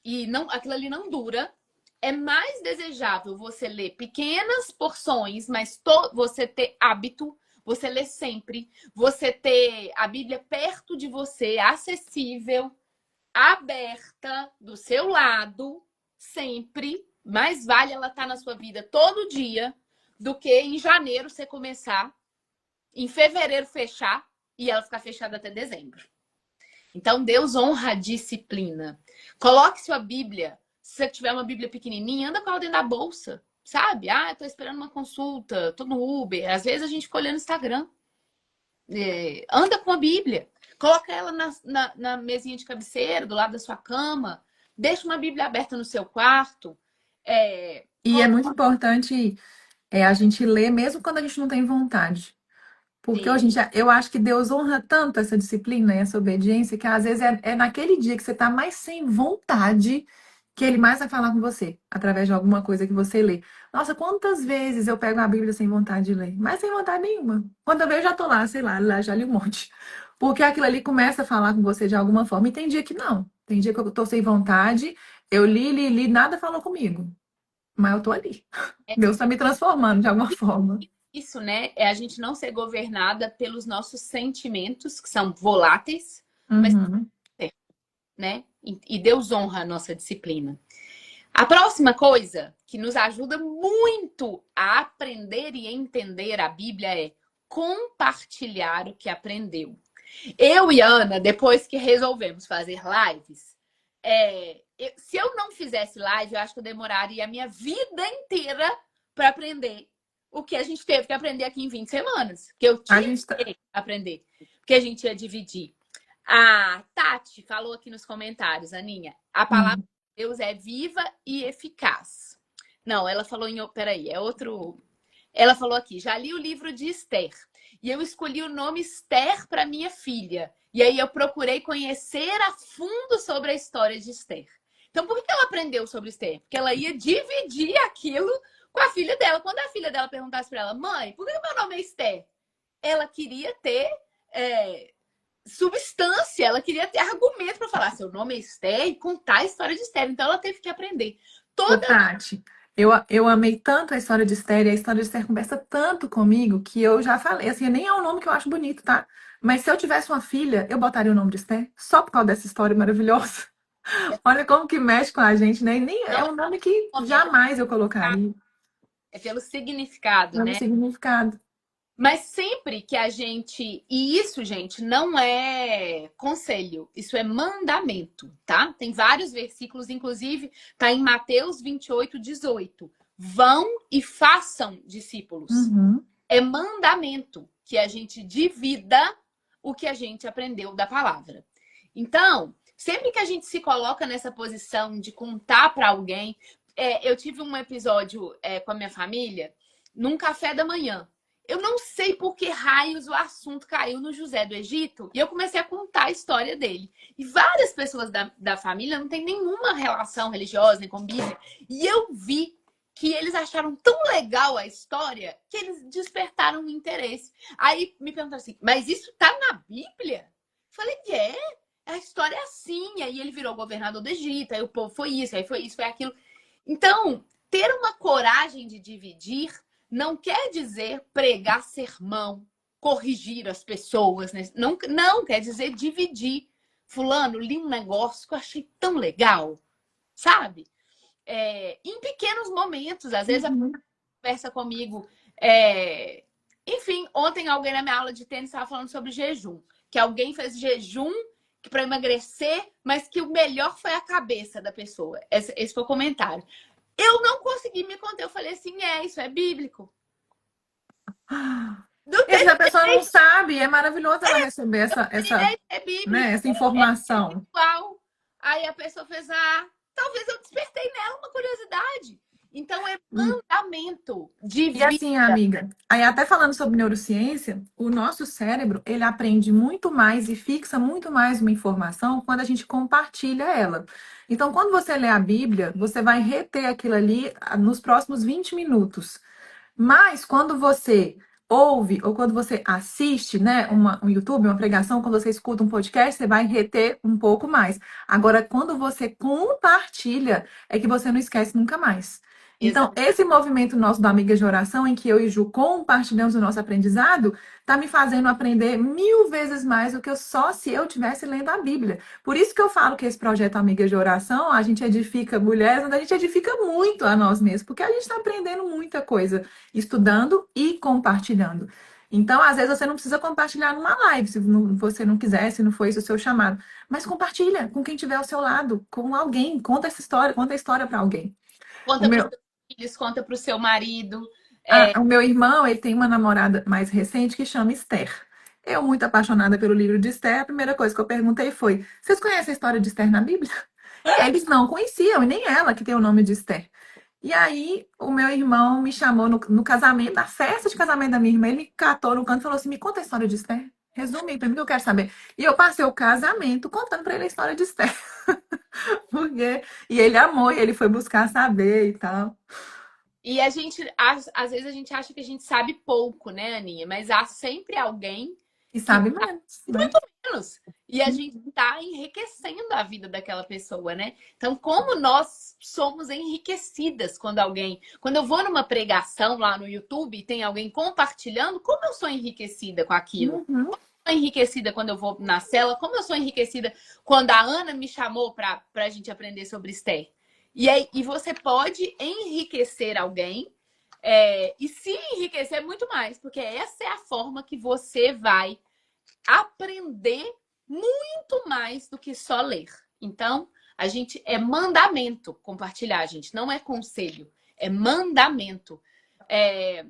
e não, aquilo ali não dura. É mais desejável você ler pequenas porções, mas você ter hábito, você ler sempre, você ter a Bíblia perto de você, acessível, aberta, do seu lado, sempre. Mais vale ela estar na sua vida todo dia do que em janeiro você começar, em fevereiro fechar e ela ficar fechada até dezembro. Então, Deus honra a disciplina. Coloque sua Bíblia. Se você tiver uma Bíblia pequenininha, anda com ela dentro da bolsa, sabe? Ah, eu tô esperando uma consulta, tô no Uber. Às vezes a gente fica olhando no Instagram. Anda com a Bíblia. Coloca ela na mesinha de cabeceira, do lado da sua cama. Deixa uma Bíblia aberta no seu quarto. É, E é muito importante a gente ler mesmo quando a gente não tem vontade. Porque sim, hoje em dia, eu acho que Deus honra tanto essa disciplina e essa obediência que às vezes é naquele dia que você está mais sem vontade que Ele mais vai falar com você, através de alguma coisa que você lê. Nossa, quantas vezes eu pego a Bíblia sem vontade de ler? Mas sem vontade nenhuma. Quando eu vejo, eu já tô lá, sei lá já li um monte. Porque aquilo ali começa a falar com você de alguma forma. E tem dia que não. Tem dia que eu tô sem vontade, eu li, nada falou comigo. Mas eu tô ali. é Deus está me transformando de alguma forma. isso, né? É a gente não ser governada pelos nossos sentimentos, que são voláteis, mas, Uhum. né? E Deus honra a nossa disciplina. A próxima coisa que nos ajuda muito a aprender e entender a Bíblia é compartilhar o que aprendeu. Eu e Ana, depois que resolvemos fazer lives, se eu não fizesse live, eu acho que eu demoraria a minha vida inteira para aprender o que a gente teve que aprender aqui em 20 semanas. Que eu A tinha gente tá. que aprender. Que a gente ia dividir. A Tati falou aqui nos comentários, Aninha, a palavra Hum. de Deus é viva e eficaz. Não, ela falou em. Peraí, é outro. Ela falou aqui: já li o livro de Esther. E eu escolhi o nome Esther para minha filha. E aí eu procurei conhecer a fundo sobre a história de Esther. Então, por que ela aprendeu sobre Esther? Porque ela ia dividir aquilo com a filha dela. Quando a filha dela perguntasse para ela, mãe, por que o meu nome é Esther? ela queria ter substância, ela queria ter argumento para falar seu nome é Esther e contar a história de Esther. Então ela teve que aprender. Ô, Toda Tati, eu amei tanto a história de Esther, e a história de Esther conversa tanto comigo que eu já falei, assim, nem é um nome que eu acho bonito, tá? Mas se eu tivesse uma filha, eu botaria o nome de Esther só por causa dessa história maravilhosa. Olha como que mexe com a gente, né? E nem não é é um nome que nome, jamais eu colocaria. é pelo significado, Pelo né? significado. Mas sempre que a gente. E isso, gente, não é conselho, isso é mandamento, tá? Tem vários versículos, inclusive, tá em Mateus 28:18. Vão e façam discípulos. Uhum. É mandamento que a gente divida o que a gente aprendeu da palavra. Então, sempre que a gente se coloca nessa posição de contar para alguém. Eu tive um episódio com a minha família num café da manhã. Eu não sei por que raios o assunto caiu no José do Egito e eu comecei a contar a história dele. E várias pessoas da família não têm nenhuma relação religiosa nem com Bíblia. E eu vi que eles acharam tão legal a história que eles despertaram um interesse. Aí me perguntaram assim, mas isso tá na Bíblia? Falei, a história é assim. Aí ele virou governador do Egito, aí o povo foi isso, aí foi isso, foi aquilo. Então, ter uma coragem de dividir não quer dizer pregar sermão, corrigir as pessoas, né? Não quer dizer dividir. Fulano, li um negócio que eu achei tão legal, sabe? Em pequenos momentos, às vezes a pessoa Uhum. conversa comigo. Enfim, ontem alguém na minha aula de tênis estava falando sobre jejum, que alguém fez jejum para emagrecer, mas que o melhor foi a cabeça da pessoa. Esse foi o comentário. Eu não consegui me conter. Eu falei assim, isso é bíblico. Não E às tem vezes a pessoa não sabe, é maravilhoso ela receber é né, bíblico, essa informação. igual. Aí a pessoa fez, talvez eu despertei nela uma curiosidade. Então é mandamento de E vida. assim, amiga, aí até falando sobre neurociência, o nosso cérebro, ele aprende muito mais e fixa muito mais uma informação quando a gente compartilha ela. Então, quando você lê a Bíblia, você vai reter aquilo ali nos próximos 20 minutos. Mas quando você ouve ou quando você assiste, né, um YouTube, uma pregação, quando você escuta um podcast, você vai reter um pouco mais. Agora, quando você compartilha, é que você não esquece nunca mais. Então, Exato. esse movimento nosso da Amiga de Oração, em que eu e Ju compartilhamos o nosso aprendizado, tá me fazendo aprender 1000 vezes mais do que só se eu tivesse lendo a Bíblia. Por isso que eu falo que esse projeto Amiga de Oração, a gente edifica mulheres, mas a gente edifica muito a nós mesmos, porque a gente está aprendendo muita coisa estudando e compartilhando. Então, às vezes, você não precisa compartilhar numa live, se você não quiser, se não for esse o seu chamado. Mas compartilha com quem estiver ao seu lado, com alguém. Conta essa história, conta a história para alguém. O Conta para os meu, seus filhos, conta para o seu marido. o meu irmão, ele tem uma namorada mais recente que chama Esther. Eu, muito apaixonada pelo livro de Esther, a primeira coisa que eu perguntei foi: vocês conhecem a história de Esther na Bíblia? E eles não conheciam, e nem ela que tem o nome de Esther. E aí, o meu irmão me chamou no casamento, na festa de casamento da minha irmã, ele me catou no canto e falou assim: me conta a história de Esther. Resume aí pra mim que eu quero saber. E eu passei o casamento contando pra ele a história de Esther. Porque... E ele amou, e ele foi buscar saber e tal. E a gente, às vezes, a gente acha que a gente sabe pouco, né, Aninha? Mas há sempre alguém E que sabe menos, né? menos. E a gente está enriquecendo a vida daquela pessoa, né? Então, como nós somos enriquecidas quando eu vou numa pregação lá no YouTube e tem alguém compartilhando, como eu sou enriquecida com aquilo? Uhum. Sou enriquecida quando eu vou na cela, como eu sou enriquecida quando a Ana me chamou para a gente aprender sobre Esther. E você pode enriquecer alguém e se enriquecer muito mais, porque essa é a forma que você vai aprender muito mais do que só ler. Então, a gente é mandamento compartilhar, gente, não é conselho, é mandamento. É,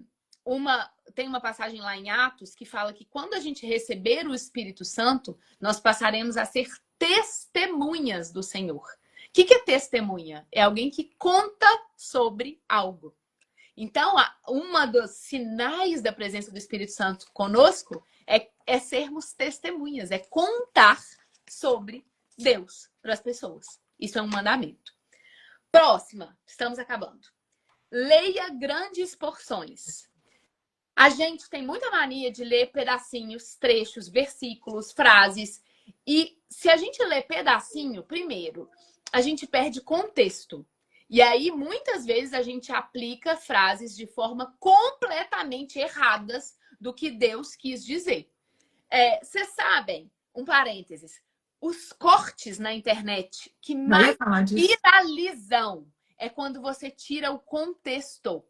tem uma passagem lá em Atos que fala que quando a gente receber o Espírito Santo, nós passaremos a ser testemunhas do Senhor. O que é testemunha? É alguém que conta sobre algo. Então, uma dos sinais da presença do Espírito Santo conosco é sermos testemunhas, é contar sobre Deus para as pessoas. Isso é um mandamento. Próxima, estamos acabando. Leia grandes porções. A gente tem muita mania de ler pedacinhos, trechos, versículos, frases. E se a gente lê pedacinho, primeiro, a gente perde contexto. E aí, muitas vezes, a gente aplica frases de forma completamente erradas do que Deus quis dizer. Vocês sabem, um parênteses, os cortes na internet que Já ia mais falar disso. viralizam é quando você tira o contexto.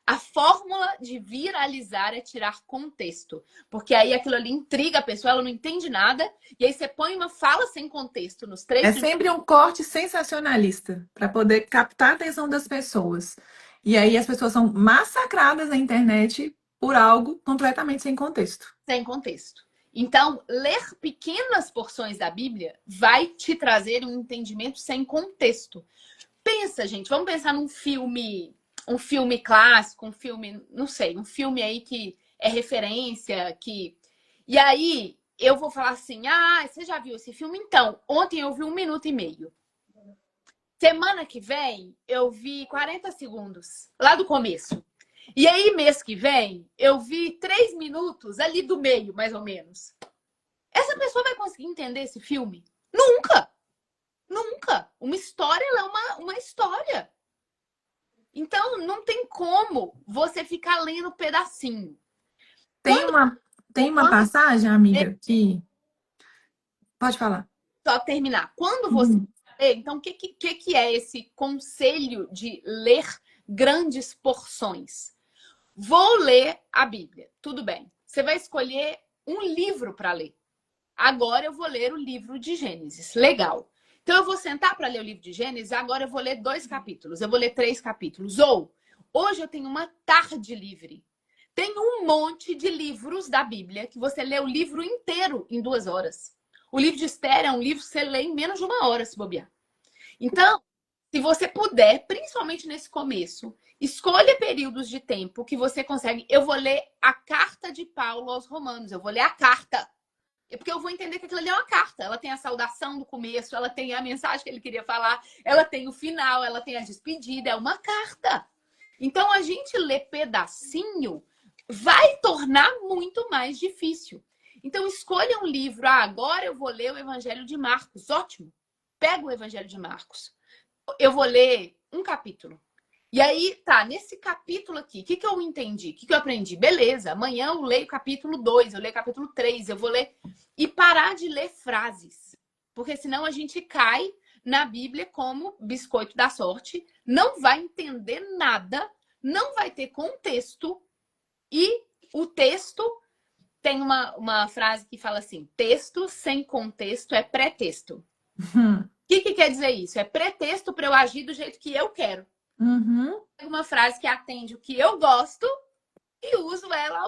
A fórmula de viralizar é tirar contexto. Porque aí aquilo ali intriga a pessoa, ela não entende nada. E aí você põe uma fala sem contexto nos três É primeiros. sempre um corte sensacionalista para poder captar a atenção das pessoas. E aí as pessoas são massacradas na internet por algo completamente sem contexto. Sem contexto. Então, ler pequenas porções da Bíblia vai te trazer um entendimento sem contexto. Pensa, gente, vamos pensar num um filme clássico, um filme, não sei, um filme aí que é referência, que. E aí eu vou falar assim: ah, você já viu esse filme? Então, ontem eu vi 1 minuto e meio. Semana que vem eu vi 40 segundos, lá do começo. E aí, mês que vem, eu vi 3 minutos ali do meio, mais ou menos. Essa pessoa vai conseguir entender esse filme? Nunca! Nunca! Uma história, ela é uma história. Então, não tem como você ficar lendo pedacinho. Tem Quando, uma, tem uma quando passagem, amiga, que. Pode falar. só terminar, quando você Uhum. lê, então, o que é esse conselho de ler grandes porções? Vou ler a Bíblia. Tudo bem. Você vai escolher um livro para ler. Agora eu vou ler o livro de Gênesis. Legal. Então eu vou sentar para ler o livro de Gênesis. Agora eu vou ler 2 capítulos. Eu vou ler 3 capítulos. Ou hoje eu tenho uma tarde livre. Tem um monte de livros da Bíblia que você lê o livro inteiro em 2 horas. O livro de Esther é um livro que você lê em menos de 1 hora, se bobear. Então, se você puder, principalmente nesse começo, escolha períodos de tempo que você consegue. Eu vou ler a carta de Paulo aos Romanos. Eu vou ler a carta. Porque eu vou entender que aquilo ali é uma carta. Ela tem a saudação do começo, ela tem a mensagem que ele queria falar, ela tem o final, ela tem a despedida. É uma carta. Então, a gente ler pedacinho vai tornar muito mais difícil. Então, escolha um livro. Ah, agora eu vou ler o Evangelho de Marcos. Ótimo. Pega o Evangelho de Marcos. Eu vou ler um capítulo. E aí, tá, nesse capítulo aqui, o que eu entendi? O que eu aprendi? Beleza, amanhã eu leio capítulo 2, eu leio capítulo 3, eu vou ler. E parar de ler frases. Porque senão a gente cai na Bíblia como biscoito da sorte, não vai entender nada, não vai ter contexto. E o texto tem uma frase que fala assim: texto sem contexto é pretexto. Uhum. O que quer dizer isso? É pretexto para eu agir do jeito que eu quero. Uhum. Uma frase que atende o que eu gosto e uso ela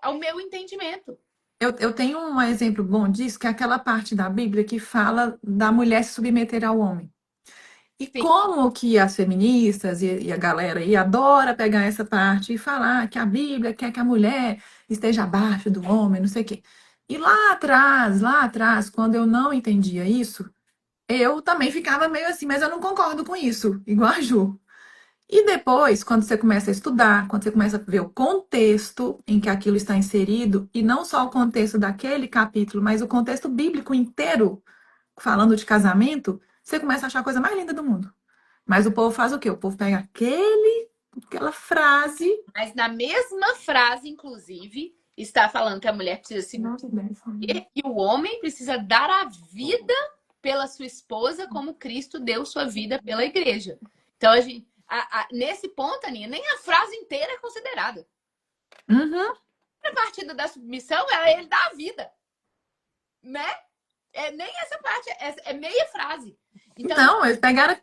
ao meu entendimento. Eu tenho um exemplo bom disso, que é aquela parte da Bíblia que fala da mulher se submeter ao homem. E Sim, como que as feministas e a galera aí adora pegar essa parte e falar que a Bíblia quer que a mulher esteja abaixo do homem, não sei o quê. E lá atrás, quando eu não entendia isso, eu também ficava meio assim, mas eu não concordo com isso, igual a Ju. E depois, quando você começa a estudar, quando você começa a ver o contexto em que aquilo está inserido, e não só o contexto daquele capítulo, mas o contexto bíblico inteiro, falando de casamento, você começa a achar a coisa mais linda do mundo. Mas o povo faz o quê? O povo pega aquela frase. mas na mesma frase, inclusive, está falando que a mulher precisa se Nossa, Deus. submeter e o homem precisa dar a vida pela sua esposa, como Cristo deu sua vida pela igreja. Então, nesse ponto, Aninha, nem a frase inteira é considerada. Uhum. A partir da submissão é ele dar a vida, né? Nem essa parte, é meia frase. Então, Não, eles pegaram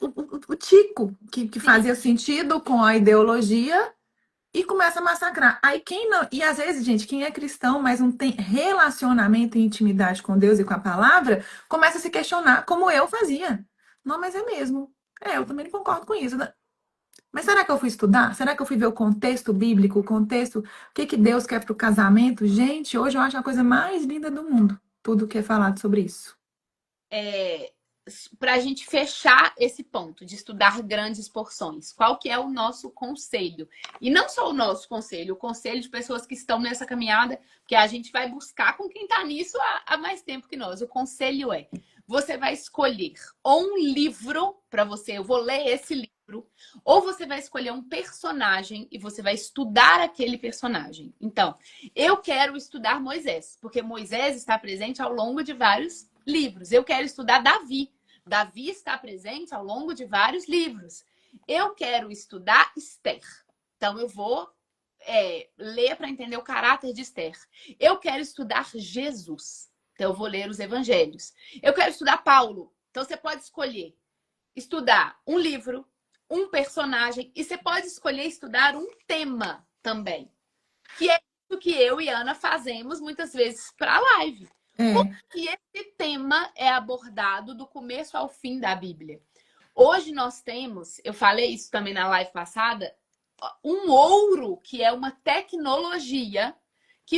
o tico, que sim, fazia sentido com a ideologia, e começa a massacrar. Aí quem não. E às vezes, gente, quem é cristão, mas não tem relacionamento e intimidade com Deus e com a palavra, começa a se questionar, como eu fazia. Não, mas é mesmo. Eu também não concordo com isso, né? Mas será que eu fui estudar? Será que eu fui ver o contexto bíblico, o contexto, o que que Deus quer para o casamento? Gente, hoje eu acho a coisa mais linda do mundo, tudo que é falado sobre isso. para a gente fechar esse ponto de estudar grandes porções, qual que é o nosso conselho? E não só o nosso conselho, o conselho de pessoas que estão nessa caminhada, que a gente vai buscar com quem está nisso há mais tempo que nós. O conselho é, você vai escolher ou um livro para você, eu vou ler esse livro, ou você vai escolher um personagem e você vai estudar aquele personagem. Então, eu quero estudar Moisés, porque Moisés está presente ao longo de vários livros. Eu quero estudar Davi. Davi está presente ao longo de vários livros. Eu quero estudar Esther. Então, eu vou ler para entender o caráter de Esther. Eu quero estudar Jesus. Então, eu vou ler os evangelhos. Eu quero estudar Paulo. Então, você pode escolher estudar um livro, um personagem, e você pode escolher estudar um tema também. Que é isso que eu e Ana fazemos muitas vezes para a live. Como É. que esse tema é abordado do começo ao fim da Bíblia? Hoje nós temos, eu falei isso também na live passada, um ouro que é uma tecnologia que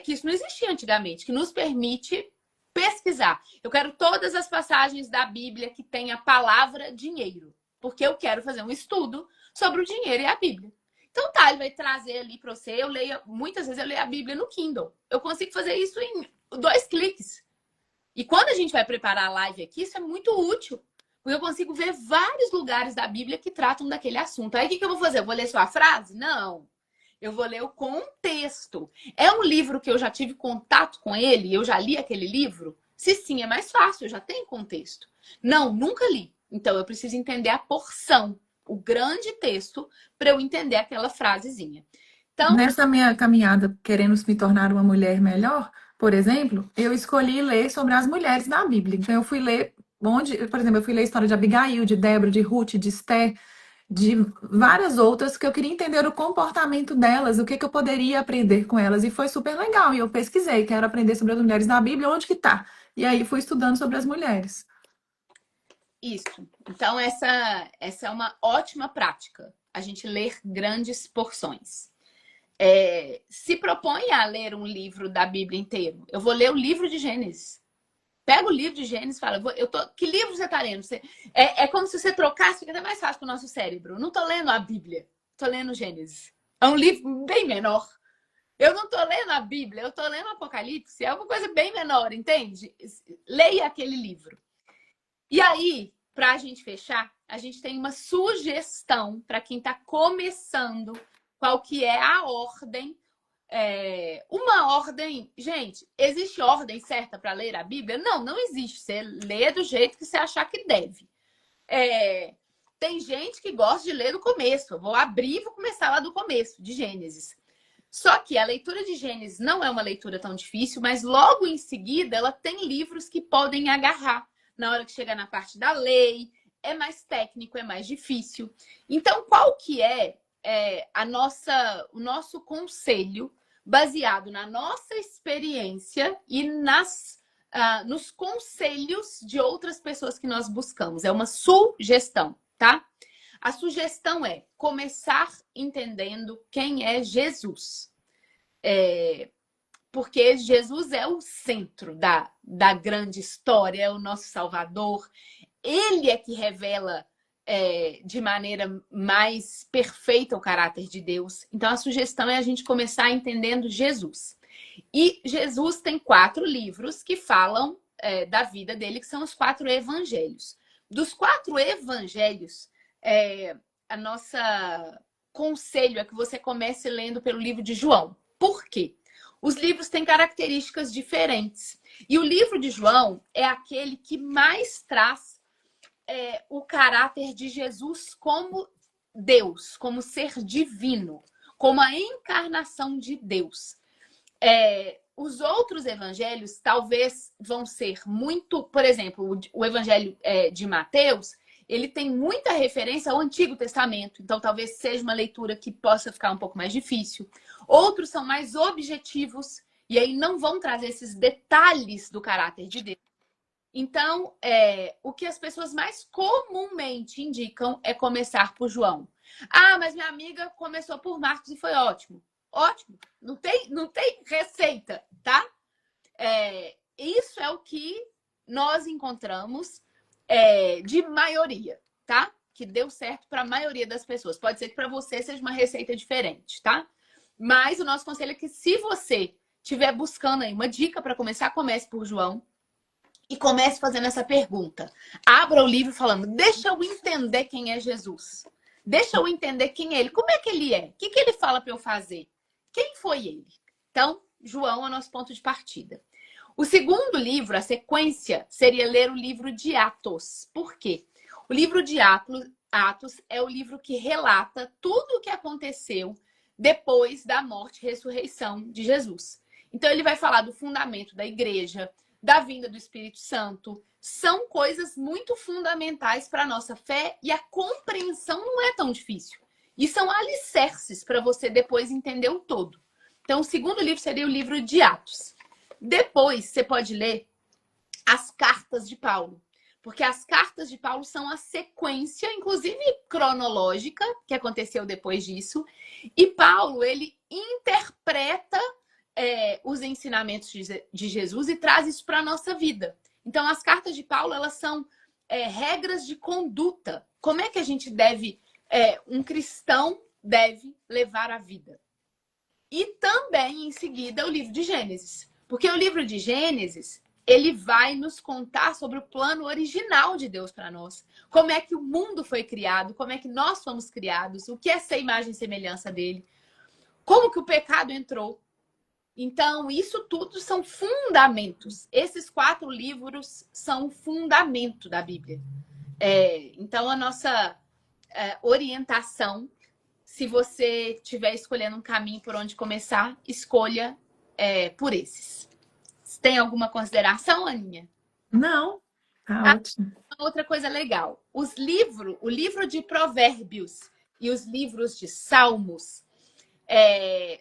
isso não existia antigamente, que nos permite pesquisar. Eu quero todas as passagens da Bíblia que tem a palavra dinheiro, porque eu quero fazer um estudo sobre o dinheiro e a Bíblia. Então tá, ele vai trazer ali para você. Muitas vezes eu leio a Bíblia no Kindle. Eu consigo fazer isso em 2 cliques. E quando a gente vai preparar a live aqui, isso é muito útil. Porque eu consigo ver vários lugares da Bíblia que tratam daquele assunto. Aí o que eu vou fazer? Eu vou ler só a frase? Não. Eu vou ler o contexto. É um livro que eu já tive contato com ele? Eu já li aquele livro? Se sim, é mais fácil, eu já tenho contexto. Não, nunca li. Então eu preciso entender a porção, o grande texto, para eu entender aquela frasezinha. Então, Nessa minha caminhada querendo me tornar uma mulher melhor, por exemplo, eu escolhi ler sobre as mulheres da Bíblia. Então, eu fui ler por exemplo, eu fui ler a história de Abigail, de Débora, de Ruth, de Esther, de várias outras que eu queria entender o comportamento delas, o que que eu poderia aprender com elas. E foi super legal. E eu pesquisei, quero aprender sobre as mulheres da Bíblia, onde que tá? E aí fui estudando sobre as mulheres. isso. Então, essa é uma ótima prática. A gente ler grandes porções. Se propõe a ler um livro da Bíblia inteiro. Eu vou ler o livro de Gênesis. Pega o livro de Gênesis e fala, que livro você está lendo? É como se você trocasse, fica até mais fácil para o nosso cérebro. Eu não estou lendo a Bíblia, estou lendo Gênesis. É um livro bem menor. Eu não estou lendo a Bíblia, eu estou lendo Apocalipse. É uma coisa bem menor, entende? Leia aquele livro. E aí, para a gente fechar, a gente tem uma sugestão para quem está começando, qual que é a ordem. Uma ordem. Gente, existe ordem certa para ler a Bíblia? Não, não existe. Você lê do jeito que você achar que deve. Tem gente que gosta de ler do começo. Eu vou abrir e vou começar lá do começo, de Gênesis. Só que a leitura de Gênesis não é uma leitura tão difícil, mas logo em seguida ela tem livros que podem agarrar. Na hora que chegar na parte da lei, é mais técnico, é mais difícil. Então, qual que é o nosso conselho baseado na nossa experiência e nos conselhos de outras pessoas que nós buscamos? É uma sugestão, tá? A sugestão é começar entendendo quem é Jesus. Porque Jesus é o centro da grande história, é o nosso Salvador. Ele é que revela de maneira mais perfeita o caráter de Deus. Então, a sugestão é a gente começar entendendo Jesus. E Jesus tem 4 livros que falam da vida dele, que são os 4 evangelhos. Dos 4 evangelhos, a nossa conselho é que você comece lendo pelo livro de João. Por quê? Os livros têm características diferentes. E o livro de João é aquele que mais traz o caráter de Jesus como Deus, como ser divino, como a encarnação de Deus. Os outros evangelhos talvez vão ser muito... Por exemplo, o evangelho de Mateus, ele tem muita referência ao Antigo Testamento. Então, talvez seja uma leitura que possa ficar um pouco mais difícil. Outros são mais objetivos e aí não vão trazer esses detalhes do caráter de Deus. Então, o que as pessoas mais comumente indicam é começar por João. Ah, mas minha amiga começou por Marcos e foi ótimo. Ótimo. Não tem receita, tá? Isso é o que nós encontramos de maioria, tá? Que deu certo para a maioria das pessoas. Pode ser que para você seja uma receita diferente, tá? Mas o nosso conselho é que se você estiver buscando aí uma dica para começar, comece por João e comece fazendo essa pergunta. Abra o livro falando, deixa eu entender quem é Jesus. Deixa eu entender quem é ele. Como é que ele é? O que ele fala para eu fazer? Quem foi ele? Então, João é o nosso ponto de partida. O segundo livro, a sequência, seria ler o livro de Atos. Por quê? O livro de Atos é o livro que relata tudo o que aconteceu depois da morte e ressurreição de Jesus. Então, ele vai falar do fundamento da igreja, da vinda do Espírito Santo. São coisas muito fundamentais para a nossa fé e a compreensão não é tão difícil. E são alicerces para você depois entender o todo. Então, o segundo livro seria o livro de Atos. Depois, você pode ler as cartas de Paulo. Porque as cartas de Paulo são a sequência, inclusive cronológica, que aconteceu depois disso. E Paulo, ele interpreta os ensinamentos de Jesus e traz isso para a nossa vida. Então, as cartas de Paulo, elas são regras de conduta. Como é que a gente deve, um cristão deve levar a vida? E também, em seguida, o livro de Gênesis. Porque o livro de Gênesis, ele vai nos contar sobre o plano original de Deus para nós. Como é que o mundo foi criado, como é que nós fomos criados, o que é ser imagem e semelhança dele, como que o pecado entrou. Então, isso tudo são fundamentos. Esses 4 livros são o fundamento da Bíblia. Então, a nossa orientação, se você estiver escolhendo um caminho por onde começar, escolha por esses. Tem alguma consideração, Aninha? Não, tá ótimo. Outra coisa legal. O livro de Provérbios e os livros de Salmos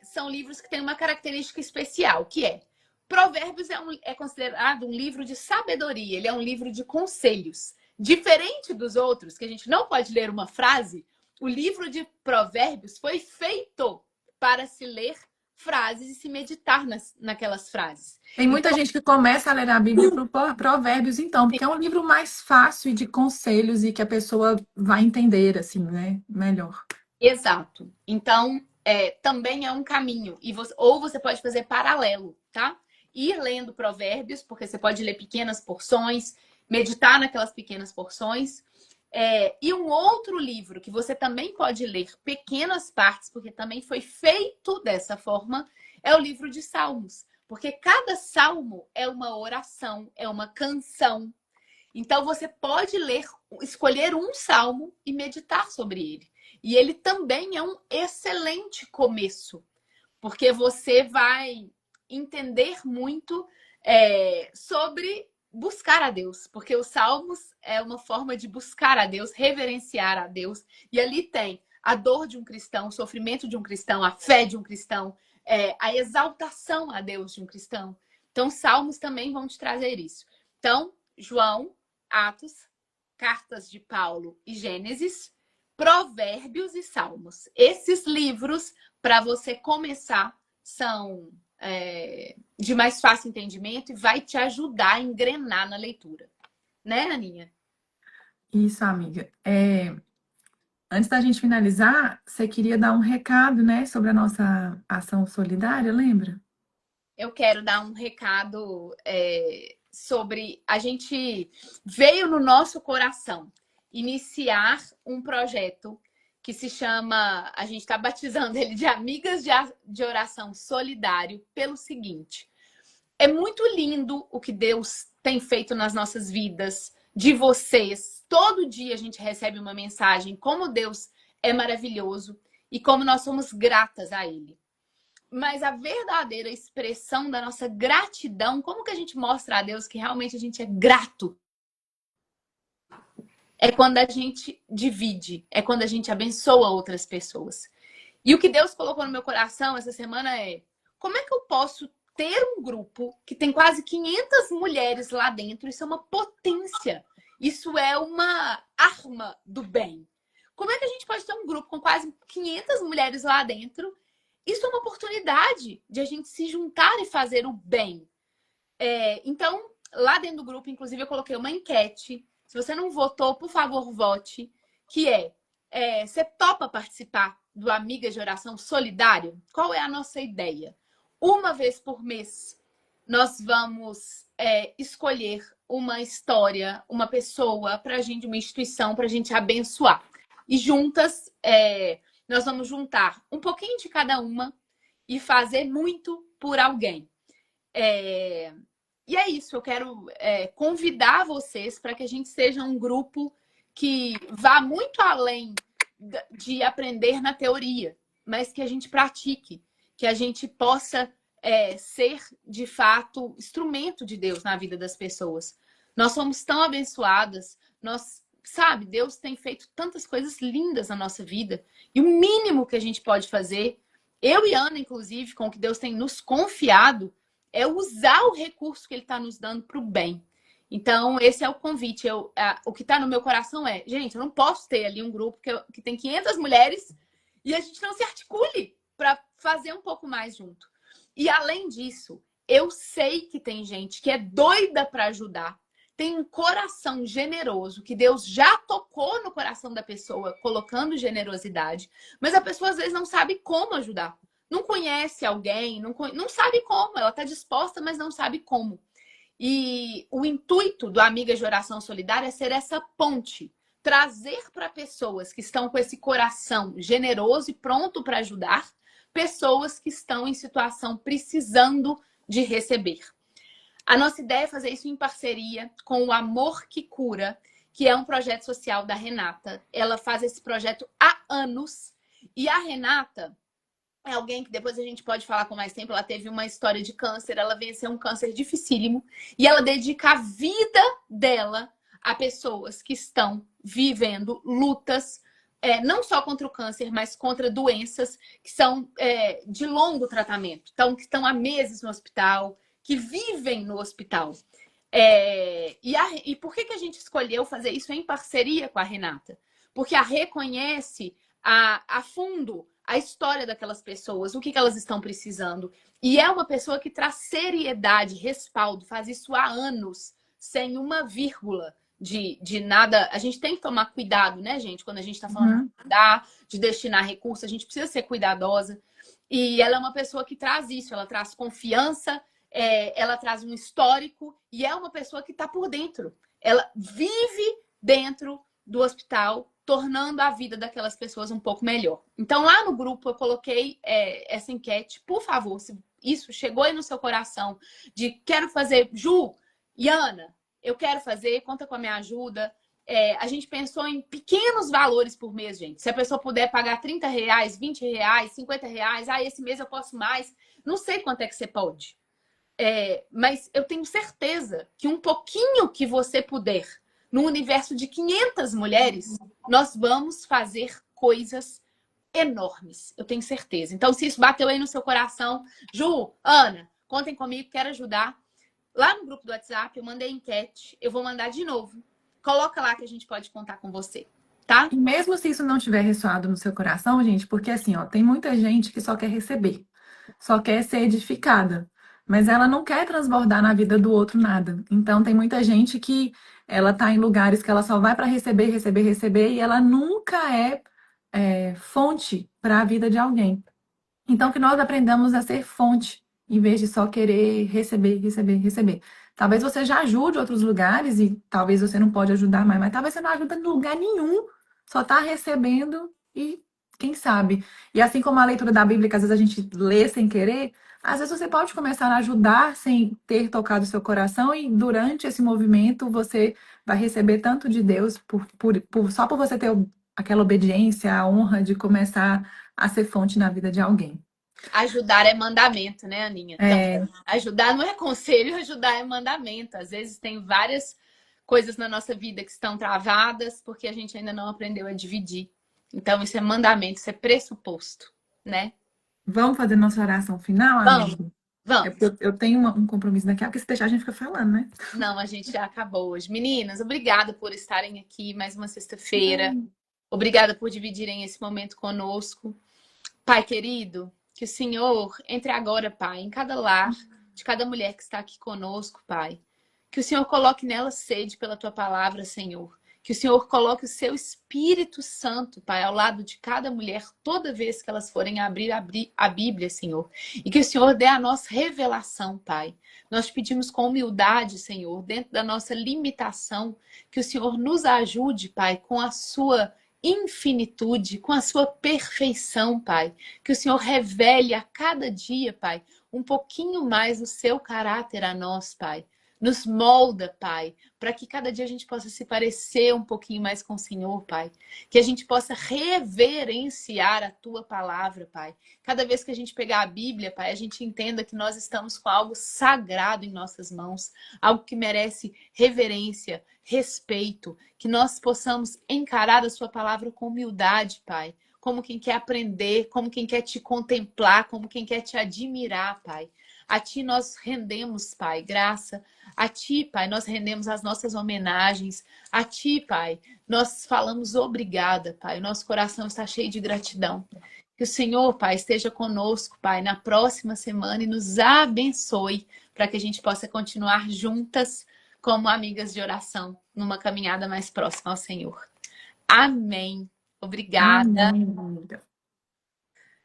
são livros que têm uma característica especial, que é Provérbios é considerado um livro de sabedoria, ele é um livro de conselhos. Diferente dos outros, que a gente não pode ler uma frase, o livro de Provérbios foi feito para se ler frases e se meditar naquelas frases. Tem muita gente que começa a ler a Bíblia por Provérbios, então, porque é um livro mais fácil e de conselhos e que a pessoa vai entender, assim, né? Melhor. Exato. Então, também é um caminho. Ou você pode fazer paralelo, tá? Ir lendo Provérbios, porque você pode ler pequenas porções, meditar naquelas pequenas porções. E um outro livro que você também pode ler pequenas partes, porque também foi feito dessa forma, é o livro de Salmos. Porque cada salmo é uma oração, é uma canção. Então você pode escolher um salmo e meditar sobre ele. E ele também é um excelente começo, porque você vai entender muito sobre buscar a Deus, porque os salmos é uma forma de buscar a Deus, reverenciar a Deus, e ali tem a dor de um cristão, o sofrimento de um cristão, a fé de um cristão, a exaltação a Deus de um cristão. Então, salmos também vão te trazer isso. Então, João, Atos, cartas de Paulo e Gênesis, Provérbios e Salmos. Esses livros, para você começar, são de mais fácil entendimento e vai te ajudar a engrenar na leitura. Né, Aninha? Isso, amiga. Antes da gente finalizar, você queria dar um recado, né, sobre a nossa ação solidária, lembra? Eu quero dar um recado sobre... A gente veio no nosso coração iniciar um projeto que se chama... A gente está batizando ele de Amigas de Oração Solidário pelo seguinte. É muito lindo o que Deus tem feito nas nossas vidas, de vocês. Todo dia a gente recebe uma mensagem como Deus é maravilhoso e como nós somos gratas a Ele. Mas a verdadeira expressão da nossa gratidão, como que a gente mostra a Deus que realmente a gente é grato? É quando a gente divide, é quando a gente abençoa outras pessoas. E o que Deus colocou no meu coração essa semana é: como é que eu posso ter um grupo que tem quase 500 mulheres lá dentro? Isso é uma potência. Isso é uma arma do bem. Como é que a gente pode ter um grupo com quase 500 mulheres lá dentro? Isso é uma oportunidade de a gente se juntar e fazer o bem. Então, lá dentro do grupo, inclusive, eu coloquei uma enquete Se você não votou, por favor, vote. Que você topa participar do Amiga de Oração Solidário? Qual é a nossa ideia? Uma vez por mês, nós vamos escolher uma história, uma pessoa, pra gente, uma instituição, pra gente abençoar. E juntas, nós vamos juntar um pouquinho de cada uma e fazer muito por alguém. E é isso, eu quero convidar vocês para que a gente seja um grupo que vá muito além de aprender na teoria, mas que a gente pratique, que a gente possa ser, de fato, instrumento de Deus na vida das pessoas. Nós somos tão abençoadas, sabe, Deus tem feito tantas coisas lindas na nossa vida, e o mínimo que a gente pode fazer, eu e Ana, inclusive, com o que Deus tem nos confiado, é usar o recurso que Ele está nos dando para o bem. Então, esse é o convite. O que está no meu coração é, gente, eu não posso ter ali um grupo que tem 500 mulheres e a gente não se articule para fazer um pouco mais junto. E, além disso, eu sei que tem gente que é doida para ajudar, tem um coração generoso, que Deus já tocou no coração da pessoa, colocando generosidade, mas a pessoa, às vezes, não sabe como ajudar. Não conhece alguém, não sabe como. Ela está disposta, mas não sabe como. E o intuito do Amiga de Oração Solidária é ser essa ponte. Trazer para pessoas que estão com esse coração generoso e pronto para ajudar, pessoas que estão em situação precisando de receber. A nossa ideia é fazer isso em parceria com o Amor que Cura, que é um projeto social da Renata. Ela faz esse projeto há anos. E a Renata é alguém que depois a gente pode falar com mais tempo. Ela teve uma história de câncer, ela venceu um câncer dificílimo e ela dedica a vida dela a pessoas que estão vivendo lutas, não só contra o câncer, mas contra doenças que são de longo tratamento. Então, que estão há meses no hospital, que vivem no hospital. E por que a gente escolheu fazer isso em parceria com a Renata? Porque a reconhece a fundo a história daquelas pessoas, o que elas estão precisando. E é uma pessoa que traz seriedade, respaldo, faz isso há anos, sem uma vírgula de nada. A gente tem que tomar cuidado, né, gente? Quando a gente está falando de cuidar, de destinar recursos, a gente precisa ser cuidadosa. E ela é uma pessoa que traz isso, ela traz confiança, ela traz um histórico e é uma pessoa que está por dentro. Ela vive dentro do hospital, tornando a vida daquelas pessoas um pouco melhor. Então, lá no grupo, eu coloquei essa enquete. Por favor, se isso chegou aí no seu coração, de quero fazer, Ju e Ana, eu quero fazer, conta com a minha ajuda. A gente pensou em pequenos valores por mês, gente. Se a pessoa puder pagar R$30, R$20, R$50, esse mês eu posso mais. Não sei quanto é que você pode. Mas eu tenho certeza que um pouquinho que você puder, no universo de 500 mulheres, nós vamos fazer coisas enormes. Eu tenho certeza. Então, se isso bateu aí no seu coração, Ju, Ana, contem comigo, quero ajudar. Lá no grupo do WhatsApp, eu mandei enquete. Eu vou mandar de novo. Coloca lá que a gente pode contar com você, tá? E mesmo se isso não tiver ressoado no seu coração, gente, porque assim, ó, tem muita gente que só quer receber, só quer ser edificada, mas ela não quer transbordar na vida do outro nada. Então tem muita gente que ela tá em lugares que ela só vai para receber, receber, receber, e ela nunca é fonte para a vida de alguém. Então, que nós aprendamos a ser fonte, em vez de só querer receber, receber, receber. Talvez você já ajude outros lugares e talvez você não pode ajudar mais, mas talvez você não ajuda em lugar nenhum, só está recebendo e quem sabe. E assim como a leitura da Bíblia, que às vezes a gente lê sem querer, às vezes você pode começar a ajudar sem ter tocado o seu coração e durante esse movimento você vai receber tanto de Deus só por você ter aquela obediência, a honra de começar a ser fonte na vida de alguém. Ajudar é mandamento, né, Aninha? É, Ajudar não é conselho, ajudar é mandamento. Às vezes tem várias coisas na nossa vida que estão travadas porque a gente ainda não aprendeu a dividir. Então, isso é mandamento, isso é pressuposto, né? vamos fazer nossa oração final, Vamos, amigo? É vamos. porque eu tenho um compromisso daqui, porque se deixar a gente fica falando, né? Não, a gente já acabou hoje. Meninas, obrigada por estarem aqui mais uma sexta-feira. Obrigada por dividirem esse momento conosco. Pai querido, que o Senhor entre agora, Pai, em cada lar de cada mulher que está aqui conosco, Pai. Que o Senhor coloque nela sede pela tua palavra, Senhor. Que o Senhor coloque o seu Espírito Santo, Pai, ao lado de cada mulher, toda vez que elas forem abrir a Bíblia, Senhor. E que o Senhor dê a nós revelação, Pai. Nós pedimos com humildade, Senhor, dentro da nossa limitação, que o Senhor nos ajude, Pai, com a sua infinitude, com a sua perfeição, Pai. Que o Senhor revele a cada dia, Pai, um pouquinho mais o seu caráter a nós, Pai. Nos molda, Pai, para que cada dia a gente possa se parecer um pouquinho mais com o Senhor, Pai. Que a gente possa reverenciar a Tua palavra, Pai. Cada vez que a gente pegar a Bíblia, Pai, a gente entenda que nós estamos com algo sagrado em nossas mãos, algo que merece reverência, respeito, que nós possamos encarar a Sua palavra com humildade, Pai. Como quem quer aprender, como quem quer te contemplar, como quem quer te admirar, Pai. A Ti nós rendemos, Pai, graça. A Ti, Pai, nós rendemos as nossas homenagens. A Ti, Pai, nós falamos obrigada, Pai. O nosso coração está cheio de gratidão. Que o Senhor, Pai, esteja conosco, Pai, na próxima semana e nos abençoe para que a gente possa continuar juntas como amigas de oração, numa caminhada mais próxima ao Senhor. Amém. Obrigada. Amém, amiga.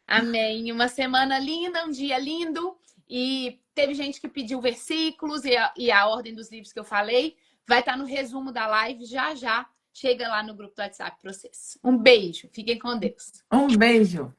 Amém. Uma semana linda, um dia lindo. E teve gente que pediu versículos e a ordem dos livros que eu falei. Vai estar no resumo da live já já. Chega lá no grupo do WhatsApp para vocês. Um beijo. Fiquem com Deus. Um beijo.